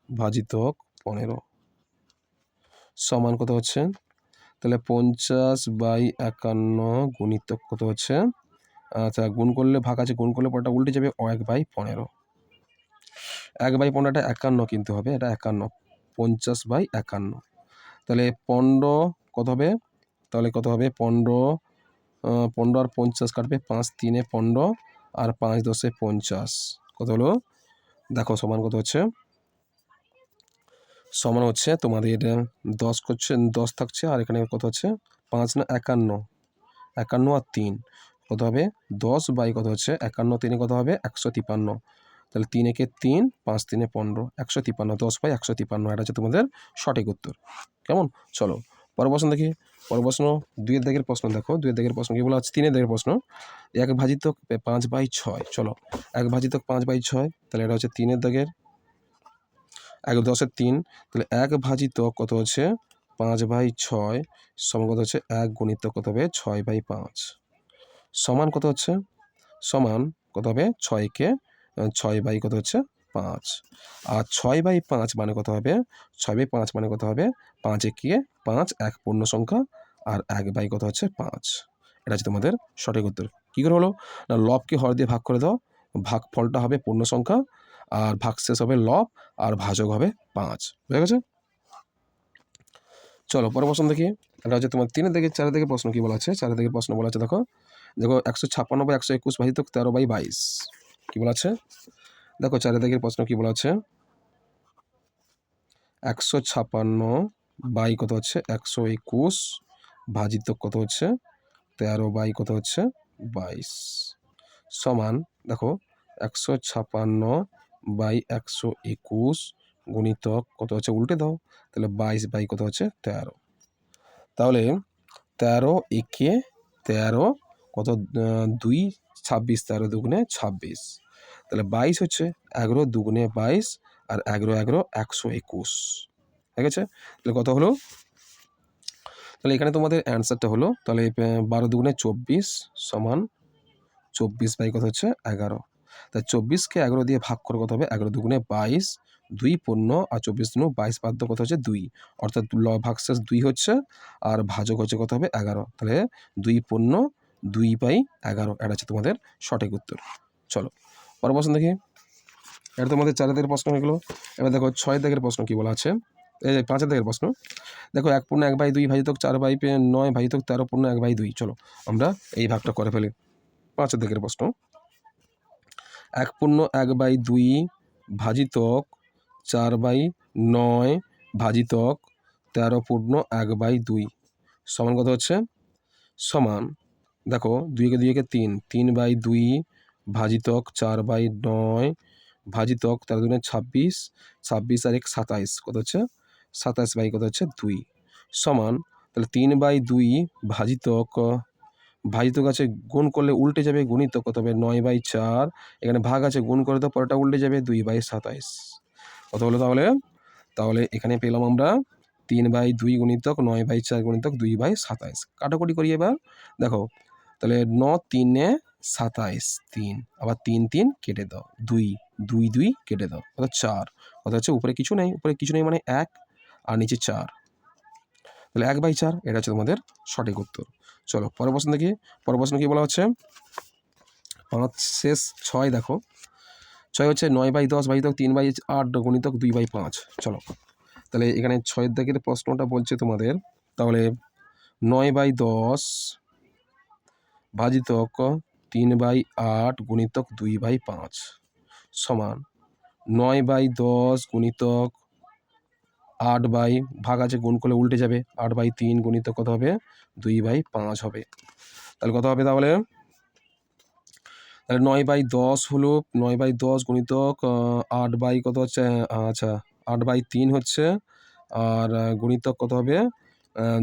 S1: ভাজিতক 15 সমান কত হচ্ছে, তাহলে 50/51 গুণিতক কত হচ্ছে, আচ্ছা গুণ করলে ভাগ আছে, গুণ করলে পরটা উল্টে যাবে, 1/15, 1/15টা 51 কিন্তু হবে, এটা 51, 50/51, তাহলে 15 কত হবে, তাহলে কত হবে 15, 15 আর 50 কাটবে, 5 3 15, আর 5 10 50, কত হলো, দেখো সমান কত হচ্ছে, সমান হচ্ছে তোমাদের 10 করছে, 10 থাকছে, আর এখানে কত হচ্ছে 5 না 51, 51 আর 3 কত হবে 10 কত হচ্ছে 51 3 কত হবে 153, তাহলে 3 একে 3, 5 3 15, 153, 10/153, এটা হচ্ছে তোমাদের সঠিক উত্তর। কেমন, চলো পরের প্রশ্ন দেখি, পরের প্রশ্ন 2-এর দাগের প্রশ্ন দেখো, 2-এর দাগের প্রশ্ন কী বলা আছে? 3-এর দাগের প্রশ্ন, 1 ভাজিতক 5/6। চলো 1 ভাজিতক 5/6, তাহলে এটা হচ্ছে 3-এর দাগের 1 10-এর 3, তাহলে 1 ভাজিতক কত হচ্ছে 5/6 সমান কত হচ্ছে 1 গুণিতক কত হবে 6/5 সমান কত হচ্ছে, সমান কত হবে 6কে 6 বাই কত হচ্ছে 5, আর 6/5 মানে কত হবে, 6/5 মানে কত হবে 5 একে 5 এক পূর্ণ সংখ্যা, আর 1 বাই কত হচ্ছে 5। এটা হচ্ছে তোমাদের সঠিক উত্তর। কী করে হলো না, লবকে হর দিয়ে ভাগ করে দাও, ভাগফলটা হবে পূর্ণ সংখ্যা, আর ভাগশেষ হবে লব, আর ভাজক হবে 5। বুঝে গেছে? চলো পরের প্রশ্ন দেখি। এটা হচ্ছে তোমার 3-এর দিকে 4-এর দিকে প্রশ্ন কী বলা আছে? 4-এর দিকে প্রশ্ন বলা আছে, দেখো 156/121 ভাজিতক 13/22 কী বলা আছে? দেখো 4-এর দিকের প্রশ্ন কী বলা আছে? 156 কত হচ্ছে 121 ভাজিতক কত হচ্ছে 13 কত হচ্ছে 22 সমান, দেখো 156/121 গুণিতক কত হচ্ছে, উল্টে দাও, তাহলে 22 কত হচ্ছে 13। তাহলে 13 একে 13 কত 2 26, 13 দুগুণে 26, তাহলে 22 হচ্ছে 11 দুগুণে 22, আর 11 11 121, ঠিক আছে? তাহলে কত হলো? তাহলে এখানে তোমাদের অ্যান্সারটা হলো, তাহলে 12 দুগুণে 24 সমান 24 কত হচ্ছে 11। তাই 24কে 11 দিয়ে ভাগ করে কত হবে, 11 দুগুণে 22, 2 পূর্ণ, আর 24 দুগুণে 22 বাদ কত হচ্ছে 2, অর্থাৎ ভাগশেষ 2 হচ্ছে, আর ভাজক হচ্ছে কত হবে 11, তাহলে 2 পূর্ণ 2/11, এটা হচ্ছে তোমাদের সঠিক উত্তর। চলো পরের প্রশ্ন দেখি। এটা তোমাদের 4-এর দাগের প্রশ্ন হয়ে গেলো। এবার দেখো 6-এর দাগের প্রশ্ন কী বলা আছে? এই 5-এর দাগের প্রশ্ন দেখো, 1 পূর্ণ 1/2 ভাজিতক 4/9 ভাজিতক 13 পূর্ণ 1/2। চলো আমরা এই ভাগটা করে ফেলি। 5-এর দাগের প্রশ্ন, 1 পূর্ণ 1/2 ভাজিতক 4/9 ভাজিতক 13 পূর্ণ 1/2 সমান কত হচ্ছে, সমান দেখো 2 কে 3, 3/2 ভাজিতক 4/9 ভাজিতক 13 দুগুণে 26, 26 আর 1 27 কত হচ্ছে 27 কত হচ্ছে 2 সমান, তাহলে 3/2 ভাজিতক, ভাজিতক আছে গুণ করলে উল্টে যাবে, গুণিতক কত হবে 9/4, এখানে ভাগ আছে গুণ করে দাও, পরেরটা উল্টে যাবে 2/27 কত হলো তাহলে? তাহলে এখানে পেলাম আমরা 3/2 গুণিতক 9/4 গুণিতক 2/27। কাটাকুটি করি এবার, দেখো তাহলে 9 3 27, 3 আবার 3 3 কেটে দাও, 2 2 2 কেটে দাও, অর্থাৎ 4, অর্থাৎ হচ্ছে উপরে কিছু নেই, উপরে কিছু নেই মানে 1, আর নিচে 4, তাহলে 1/4, এটা হচ্ছে তোমাদের সঠিক উত্তর। চলো পরের প্রশ্ন দেখি। পরের প্রশ্ন কী বলা হচ্ছে? 5 শেষ 6 দেখো, 6 হচ্ছে 9/10 ভাজিতক 3/8 গুণিতক 2/5। চলো তাহলে এখানে 6-এর দাগের প্রশ্নটা বলছে তোমাদের, তাহলে 9/10 ভাজিতক 3/8 গুণিতক 2/5 সমান 9/10 গুণিতক 8 ভাগ আছে গুণ করলে উল্টে যাবে, 8/3 গুণিতক কত হবে 2/5 হবে। তাহলে কত হবে তাহলে? তাহলে 9/10 হলো 9/10 গুণিতক 8 কত হচ্ছে, আচ্ছা 8/3 হচ্ছে, আর গুণিতক কত হবে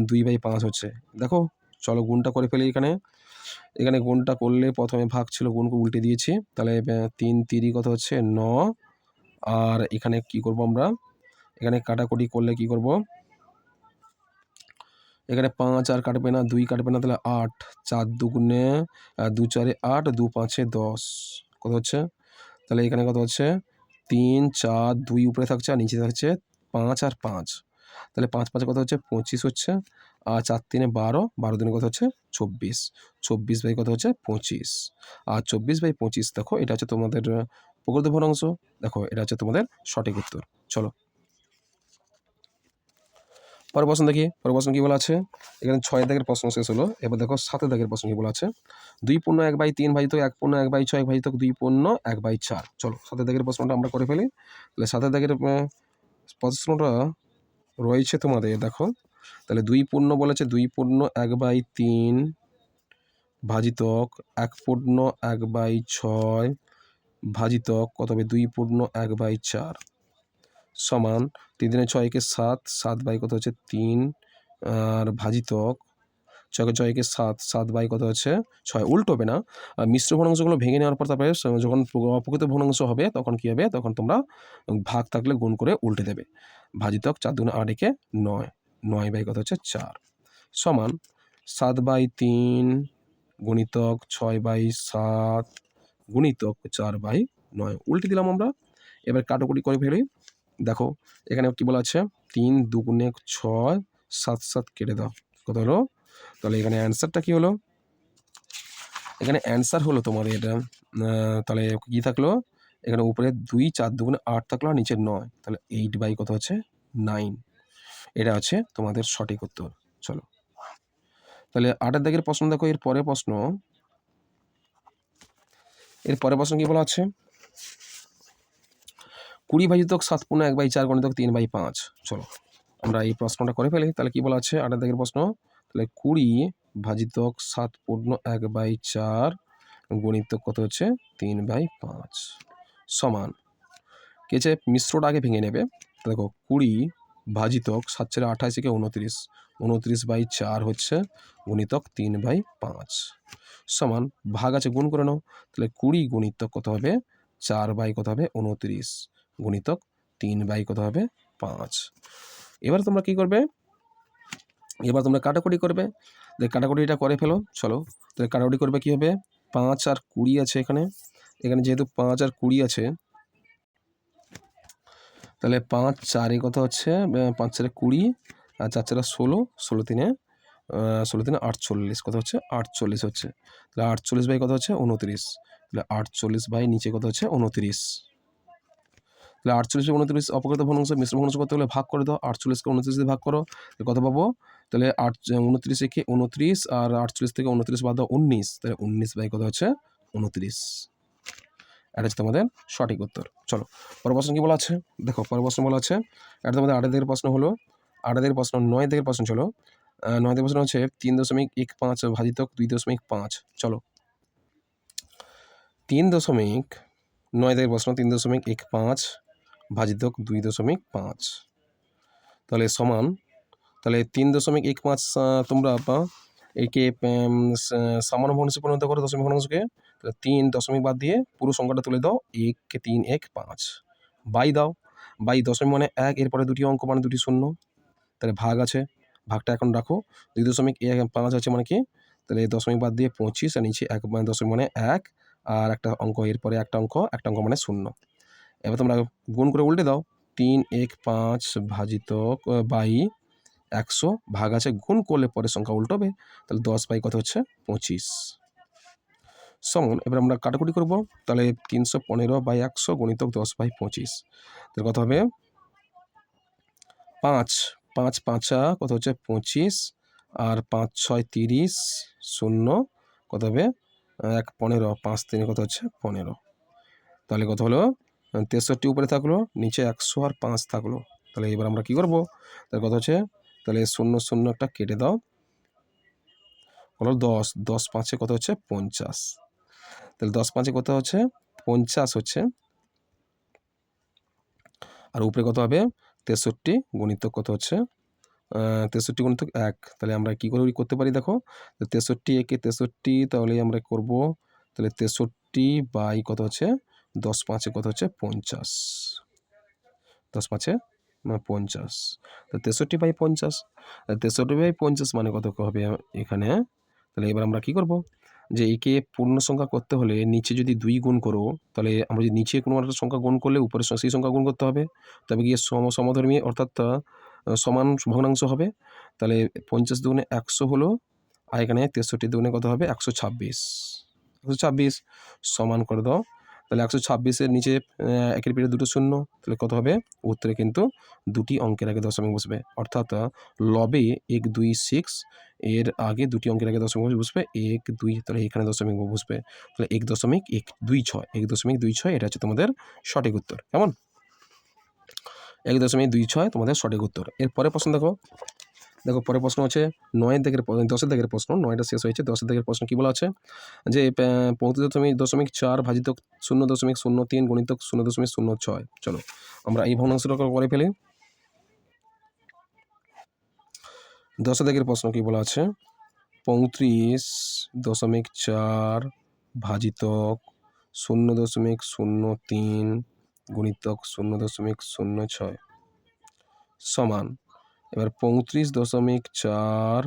S1: 2/5 হচ্ছে। দেখো চলো গুণটা করে ফেলি। এখানে এখানে গুণটা করলে প্রথমে ভাগ ছিল, গুণকে উল্টে দিয়েছি, তাহলে 3 3 কত হচ্ছে 9, আর এখানে কি করব আমরা, এখানে কাটাকুটি করলে কি করব, এখানে 5 আর কাটবে না, 2 কাটবে না, তাহলে 8, 4 দুগুণে 2 4 8, 2 5 10 কত হচ্ছে, তাহলে এখানে কত হচ্ছে 3 4 2 উপরে থাকছে, আর নিচে থাকছে 5 আর 5, তাহলে 5 5 কত হচ্ছে 25 হচ্ছে, আর 4 3 12, 12 দিনে কত হচ্ছে 24, 24 কত হচ্ছে 25, আর 24/25 দেখো এটা হচ্ছে তোমাদের প্রকৃত ভগ্নাংশ। দেখো এটা হচ্ছে তোমাদের সঠিক উত্তর। চলো পরের প্রশ্ন দেখি। পরের প্রশ্ন কী বলা আছে? এখানে 6 দাগের প্রশ্ন শেষ হলো। এবার দেখো 7 দাগের প্রশ্ন কী বলা আছে? 2 পূর্ণ 1/3 ভাজিতক 1 পূর্ণ 1/6 ভাজিতক 2 পূর্ণ 1/4। চলো 7 দাগের প্রশ্নটা আমরা করে ফেলি। তাহলে 7 দাগের প্রশ্নটা রয়েছে তোমাদের, দেখো তাহলে 2 পূর্ণ বলেছে, 2 পূর্ণ 1/3 ভাজিতক 1 পূর্ণ 1/6 ভাজিতক কত হবে 2 পূর্ণ 1/4 সমান 3 দিনে 6 কে 7, 7 কত হচ্ছে 3, আর ভাজিতক ছয়কে ছয়কে 7, 7 বাই কত হচ্ছে 6, উল্টো হবে না। মিশ্র ভগ্নাংশগুলো ভেঙে নেওয়ার পর তারপরে যখন অপ্রকৃত ভগ্নাংশ হবে তখন কী হবে, তখন তোমরা ভাগ থাকলে গুণ করে উল্টে দেবে। ভাজিতক 4 দুগুণে 8 একে 9, 9 বাই কত হচ্ছে 4 সমান 7/3 গুণিতক 6/7 গুণিতক 4/9 উল্টে দিলাম আমরা। এবার কাটাকুটি করে ফেলি। দেখো এখানে কি বলা আছে, 3 দুগুণে 6, 7 7 কেটে দাও, কত হলো? তাহলে এখানে অ্যান্সারটা কি হলো? এখানে অ্যান্সার হলো তোমার এটা তাহলে কী থাকলো, এখানে উপরে 2 4 দুগুণে 8 থাকলো আর নিচে 9, তাহলে 8 বাই কত হচ্ছে 9। এটা আছে তোমাদের সঠিক উত্তর। চলো তাহলে 8 দাগের প্রশ্ন দেখো, এর পরের প্রশ্ন কি বলা আছে, 20 ভাজিতক 7 পূর্ণ 1/4 গণিতক 3/5। চলো আমরা এই প্রশ্নটা করে ফেলি। তাহলে কি বলা আছে 8 দাগের প্রশ্ন, তাহলে 20 ভাজিতক 7 পূর্ণ 1/4 গণিতক কত হচ্ছে 3/5 সমান কেছে মিশ্রটা আগে ভেঙে নেবে। দেখো 20 ভাজিতক 7 × 28 = 29, 29/4 হচ্ছে গুণিতক 3/5 সমান ভাগ আছে গুণ করে নাও। তাহলে 20 গুণিতক কত হবে 4 বাই কত হবে 29 গুণিতক 3 বাই কত হবে 5। এবার তোমরা কি করবে, এবার তোমরা কাটাকুটি করবে। কাটাকুটিটা করে ফেলো। চলো তাহলে কাটাকুটি করবে কি হবে, 5 আর 20 আছে এখানে, যেহেতু 5 আর 20 আছে, তাহলে 5 4 কত হচ্ছে 5 4 20 আর 4 4 16, 16 3 48, কত হচ্ছে 48 হচ্ছে। তাহলে 48 বাই কত হচ্ছে 29, তাহলে 48 বাই নিচে কত হচ্ছে 29। তাহলে 48 29 অপকৃত ভগ্নাংশ মিশ্র ভগ্নাংশ করতে হলে ভাগ করে দাও। 48কে 29 দিয়ে ভাগ করো, কত পাবো? তাহলে 29 একে 29 আর 48 থেকে 29 বাদ দাও 19, তাহলে 19 বাই কত হচ্ছে 29। এটা হচ্ছে তোমাদের সঠিক উত্তর। চলো পরের প্রশ্ন কি বলা আছে, দেখো পরের প্রশ্ন বলা আছে, এটা তোমাদের 8 দাগের প্রশ্ন হলো। 8 দাগের প্রশ্ন 9 দাগের প্রশ্ন। চলো 9 দাগের প্রশ্ন হচ্ছে 3.15 ভাজিতক 2.5। চলো 9 দাগের প্রশ্ন 3.15 ভাজিতক 2.5, তাহলে সমান, তাহলে 3.15 তোমরা একে সামান্য ভগ্নাংশে পরিণত করো দশমিক ভগ্নাংশকে। তাহলে 3 দশমিক বাদ দিয়ে পুরো সংখ্যাটা তুলে দাও, 1 কে 3 1 5 বাই দাও, বাই দশমিক মানে 1, এরপরে দুটি অঙ্ক মানে দুটি শূন্য, তাহলে ভাগ আছে, ভাগটা এখন রাখো। 2.5 আছে মানে কি, তাহলে দশমিক বাদ দিয়ে 25 আর নিচে 1 মানে দশমিক মানে 1 আর একটা অঙ্ক, এরপরে একটা অঙ্ক মানে শূন্য। এবার তোমরা গুণ করে উল্টে দাও, 3 1 5 ভাজিতক বাই 100 ভাগ আছে গুণ করলে পরের সংখ্যা উল্টো হবে, তাহলে 10 বাই কত হচ্ছে 25 সমান। এবার আমরা কাটাকুটি করব, তাহলে 315/100 গুণিতক 10/25, তাহলে কত হবে 5 5 5 কত হচ্ছে 25 আর 5 6 30 শূন্য কত হবে 1 15, 5 3 কত হচ্ছে 15, তাহলে কত হলো 63 উপরে থাকলো, নিচে 100 আর 5 থাকলো। তাহলে এবার আমরা কি করব, তাহলে কত হচ্ছে, তাহলে 0 0 একটা কেটে দাও, হলো 10 10 5 কত হচ্ছে 50, তাহলে 10 5 কত হচ্ছে 50 হচ্ছে, আর উপরে কত হবে 63 গুণিতক কত হচ্ছে 63 গুণিতক 1, তাহলে আমরা কি করে করতে পারি দেখো, 63 একে 63, তাহলে আমরা করব, তাহলে 63 বাই কত হচ্ছে 10 5 কত হচ্ছে 50, 10 5 50, তো 63/50, 63/50 মানে কত হবে এখানে। তাহলে এবার আমরা কি করব, যে একে পূর্ণ সংখ্যা করতে হলে নিচে যদি 2 গুণ করো, তাহলে আমরা যদি নিচে কোনো একটা সংখ্যা গুণ করলে উপরে সেই সংখ্যা গুণ করতে হবে, তবে গিয়ে সমধর্মী অর্থাৎ সমান ভগ্নাংশ হবে। তাহলে 50 দুগুণে 100 হলো, আর এখানে 63 দুগুণে কত হবে 126, 126 সমান করে দাও। তাহলে 126-এর নিচে একের পেটে দুটো শূন্য, তাহলে কত হবে উত্তরে কিন্তু দুটি অঙ্কের আগে দশমিক বসবে, অর্থাৎ লবে 1 2 6 এর আগে দুটি অঙ্কের আগে দশমিক বসবে 1 2, তাহলে এখানে দশমিক বসবে, তাহলে 1.126, 1.26, এটা হচ্ছে তোমাদের সঠিক উত্তর। কেমন 1.26 তোমাদের সঠিক উত্তর। এর পরে প্রশ্ন দেখো, পরের প্রশ্ন হচ্ছে 9 দাগের 10 দাগের প্রশ্ন, 9টা শেষ হয়েছে। 10 দাগের প্রশ্ন কি বলা আছে, যে 35.4 ভাজিতক 0.03 গুণিতক 0.06। চলো আমরা এই ভগ্নাংশটা করে ফেলি। 10 দাগের প্রশ্ন কি বলা আছে, 35.4 ভাজিতক 0.03 গুণিতক 0.06 সমান, এবার 35.4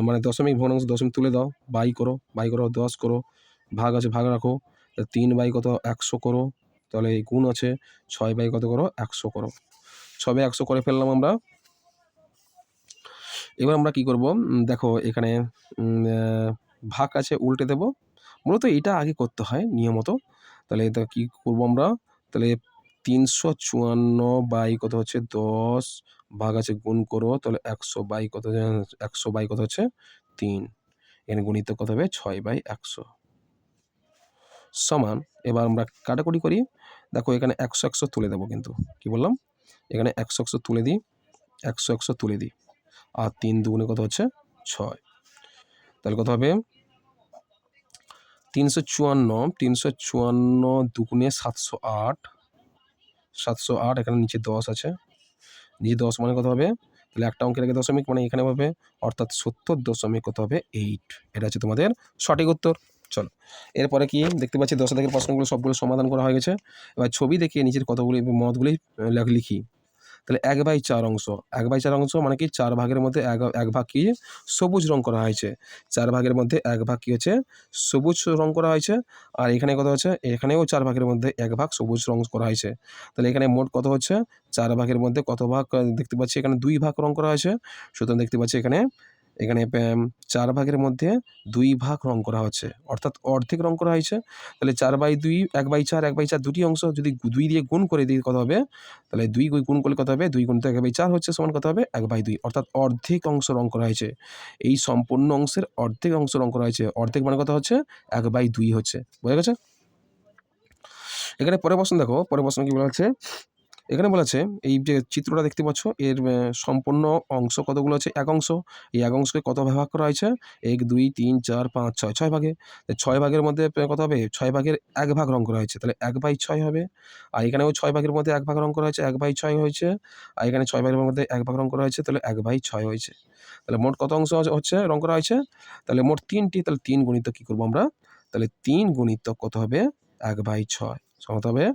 S1: মানে দশমিক ভগ্নাংশ দশমিক তুলে দাও, বাই করো 10 করো, ভাগ আছে ভাগ রাখো, 3 বাই কত 100 করো, তাহলে এই গুণ আছে 6 বাই কত করো 100 করো, 6 বাই 100 করে ফেললাম আমরা। এবার আমরা কি করব, দেখো এখানে ভাগ আছে উল্টে দেব, মূলত এটা আগে করতে হয় নিয়মত। তাহলে এটা কি করব আমরা, তাহলে 354 বাই কত হচ্ছে 10 ভাগ আছে গুণ করো, তাহলে 100 বাই কত 100 বাই কত হচ্ছে 3, এখানে গুণিত কত হবে 6 বাই 100 সমান। এবার আমরা কাটাকুটি করি, দেখো এখানে 100 100 তুলে দেবো, কিন্তু কি বললাম এখানে 100 100 তুলে দিই, 100 100 তুলে দিই, আর 3 দুগুণে কত হচ্ছে 6, তাহলে কত হবে 354 দুগুণে 708, 708 এখানে নিচে 10 আছে, নিচে 10 মানে কত হবে, তাহলে একটা অঙ্কের আগে দশমিক মানে এখানে হবে, অর্থাৎ 70 কত হবে 8, এটা হচ্ছে তোমাদের সঠিক উত্তর। চলো এরপরে কি দেখতে পাচ্ছি, 10 দাগের প্রশ্নগুলো সবগুলো সমাধান করা হয়ে গেছে। এবার ছবি দেখিয়ে নিচের কতগুলি মতগুলি লিখি। তাহলে 1/4 অংশ, 1/4 অংশ মানে কি 4 ভাগের মধ্যে এক ভাগ কি সবুজ রং করা হয়েছে, 4 ভাগের মধ্যে 1 ভাগ কি হচ্ছে সবুজ রং করা হয়েছে, আর এখানে কত হচ্ছে, এখানেও 4 ভাগের মধ্যে 1 ভাগ সবুজ রং করা হয়েছে। তাহলে এখানে মোট কত হচ্ছে, 4 ভাগের মধ্যে কত ভাগ দেখতে পাচ্ছি, এখানে 2 ভাগ রং করা হয়েছে, সুতরাং দেখতে পাচ্ছি এখানে 4 ভাগের মধ্যে 2 ভাগ রং করা হচ্ছে, অর্থাৎ অর্ধেক রং করা হয়েছে। তাহলে 4/2 1/4 1/4 দুটি অংশ যদি 2 দিয়ে গুণ করে দিই কত হবে, তাহলে 2 গুণ করলে কত হবে, 2 গুণিত 1/4 হচ্ছে সমান কত হবে 1/2, অর্থাৎ অর্ধেক অংশ রং করা হয়েছে, এই সম্পূর্ণ অংশের অর্ধেক অংশ রং করা হয়েছে, অর্ধেক মানে কত হচ্ছে 1/2 হচ্ছে, বোঝা গেছে। এখানে পরের প্রশ্ন দেখো, পরের প্রশ্ন কি বলা হচ্ছে, এখানে বলা আছে এই যে চিত্রটা দেখতে পাচ্ছ এর সম্পূর্ণ অংশ কতগুলো আছে, এক অংশ, এই এক অংশকে কত ভাগ করা হয়েছে 1 2 3 4 5 6, 6 ভাগে, 6 ভাগের মধ্যে কত হবে 6 ভাগের 1 ভাগ রং করা হয়েছে, তাহলে 1/6 হবে, আর এখানেও 6 ভাগের মধ্যে 1 ভাগ রং করা হয়েছে 1/6 হয়েছে, আর এখানে 6 ভাগের মধ্যে 1 ভাগ রং করা হয়েছে, তাহলে 1/6 হয়েছে। তাহলে মোট কত অংশ হচ্ছে রং করা হয়েছে, তাহলে মোট 3টি, তাহলে 3 গুণিত কি করবো আমরা, তাহলে 3 গুণিত কত হবে 1/6 সমান হবে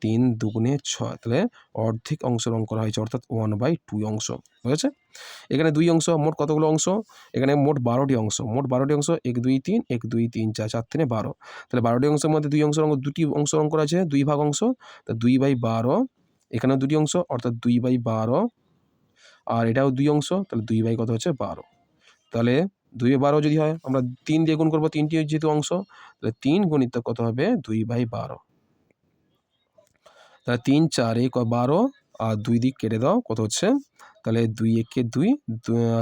S1: 3 দুগুণে 6, তাহলে অর্ধেক অংশ রং করা হয়েছে, অর্থাৎ 1/2 অংশ, বুঝেছে। এখানে 2 অংশ, মোট কতগুলো অংশ, এখানে মোট 12টি অংশ, মোট 12টি অংশ 1 2 3 1 2 3 4 4 3 12, তাহলে 12টি অংশের মধ্যে 2 অংশ রং 2টি অংশ রং করা আছে 2 ভাগ অংশ, তা 2/12, এখানেও 2টি অংশ অর্থাৎ 2/12, আর এটাও 2 অংশ, তাহলে 2 বাই কত হচ্ছে 12, তাহলে 2/12 যদি হয় আমরা 3 দিয়ে গুণ করবো, 3টি যেহেতু অংশ, তাহলে 3 গুণিত কত হবে 2/12, তাহলে 3 4 12, আর 2 দিক কেটে দাও কত হচ্ছে, তাহলে 2 একে 2,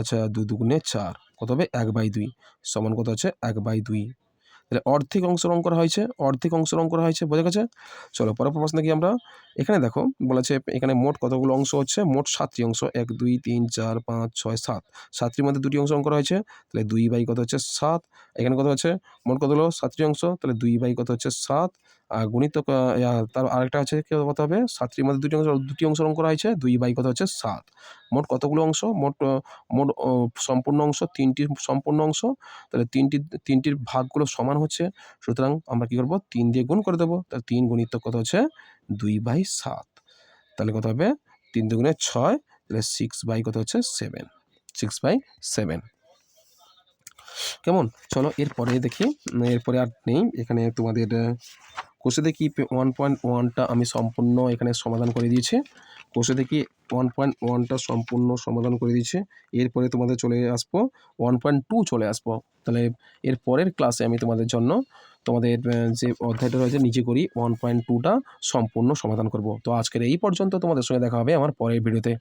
S1: আচ্ছা 2 দুগুণে 4 কত হবে 1/2 সমান কত হচ্ছে 1/2, তাহলে অর্ধেক অংশ রং করা হয়েছে, অর্ধেক অংশ রং করা হয়েছে, বোঝা গেছে। চলো পরের প্রশ্ন কি আমরা, এখানে দেখো বলেছে এখানে মোট কতগুলো অংশ হচ্ছে, মোট 7টি অংশ 1 2 3 4 5 6 7, 7টির মধ্যে 2টি অংশ রং করা হয়েছে, তাহলে 2 বাই কত হচ্ছে 7, এখানে কত হচ্ছে মোট কত হলো 7টি অংশ, তাহলে 2 বাই কত হচ্ছে 7, আর গুণিত তার আরেকটা আছে কত হবে, 7টির মধ্যে 2টি অংশ রং করা হয়েছে, 2 বাই কত হচ্ছে 7, মোট কতগুলো অংশ, মোট মোট সম্পূর্ণ অংশ 3টি সম্পূর্ণ অংশ, তাহলে 3টির ভাগগুলো সমান হচ্ছে, সুতরাং আমরা কি করব 3 দিয়ে গুণ করে দেবো, তাহলে 3 গুণিত কত হচ্ছে 2/7, তাহলে কত হবে 3 দুগুণে 6, তাহলে 6 কত হচ্ছে 7, 6/7, কেমন। চলো এরপরে দেখি, এরপরে আর নেই, এখানে তোমাদের কোষে দেখি 1.1টা আমি সম্পূর্ণ এখানে সমাধান করে দিয়েছি, কোষে দেখি 1.1টা সম্পূর্ণ সমাধান করে দিয়েছি, এরপরে তোমাদের চলে আসবো 1.2 চলে আসবো, তাহলে এর পরের ক্লাসে আমি তোমাদের জন্য তোমাদের যে অধ্যায়টা রয়েছে নিচে করি 1.2টা সম্পূর্ণ সমাধান করব। তো আজকের এই পর্যন্ত, তোমাদের সঙ্গে দেখা হবে আমার পরের ভিডিওতে।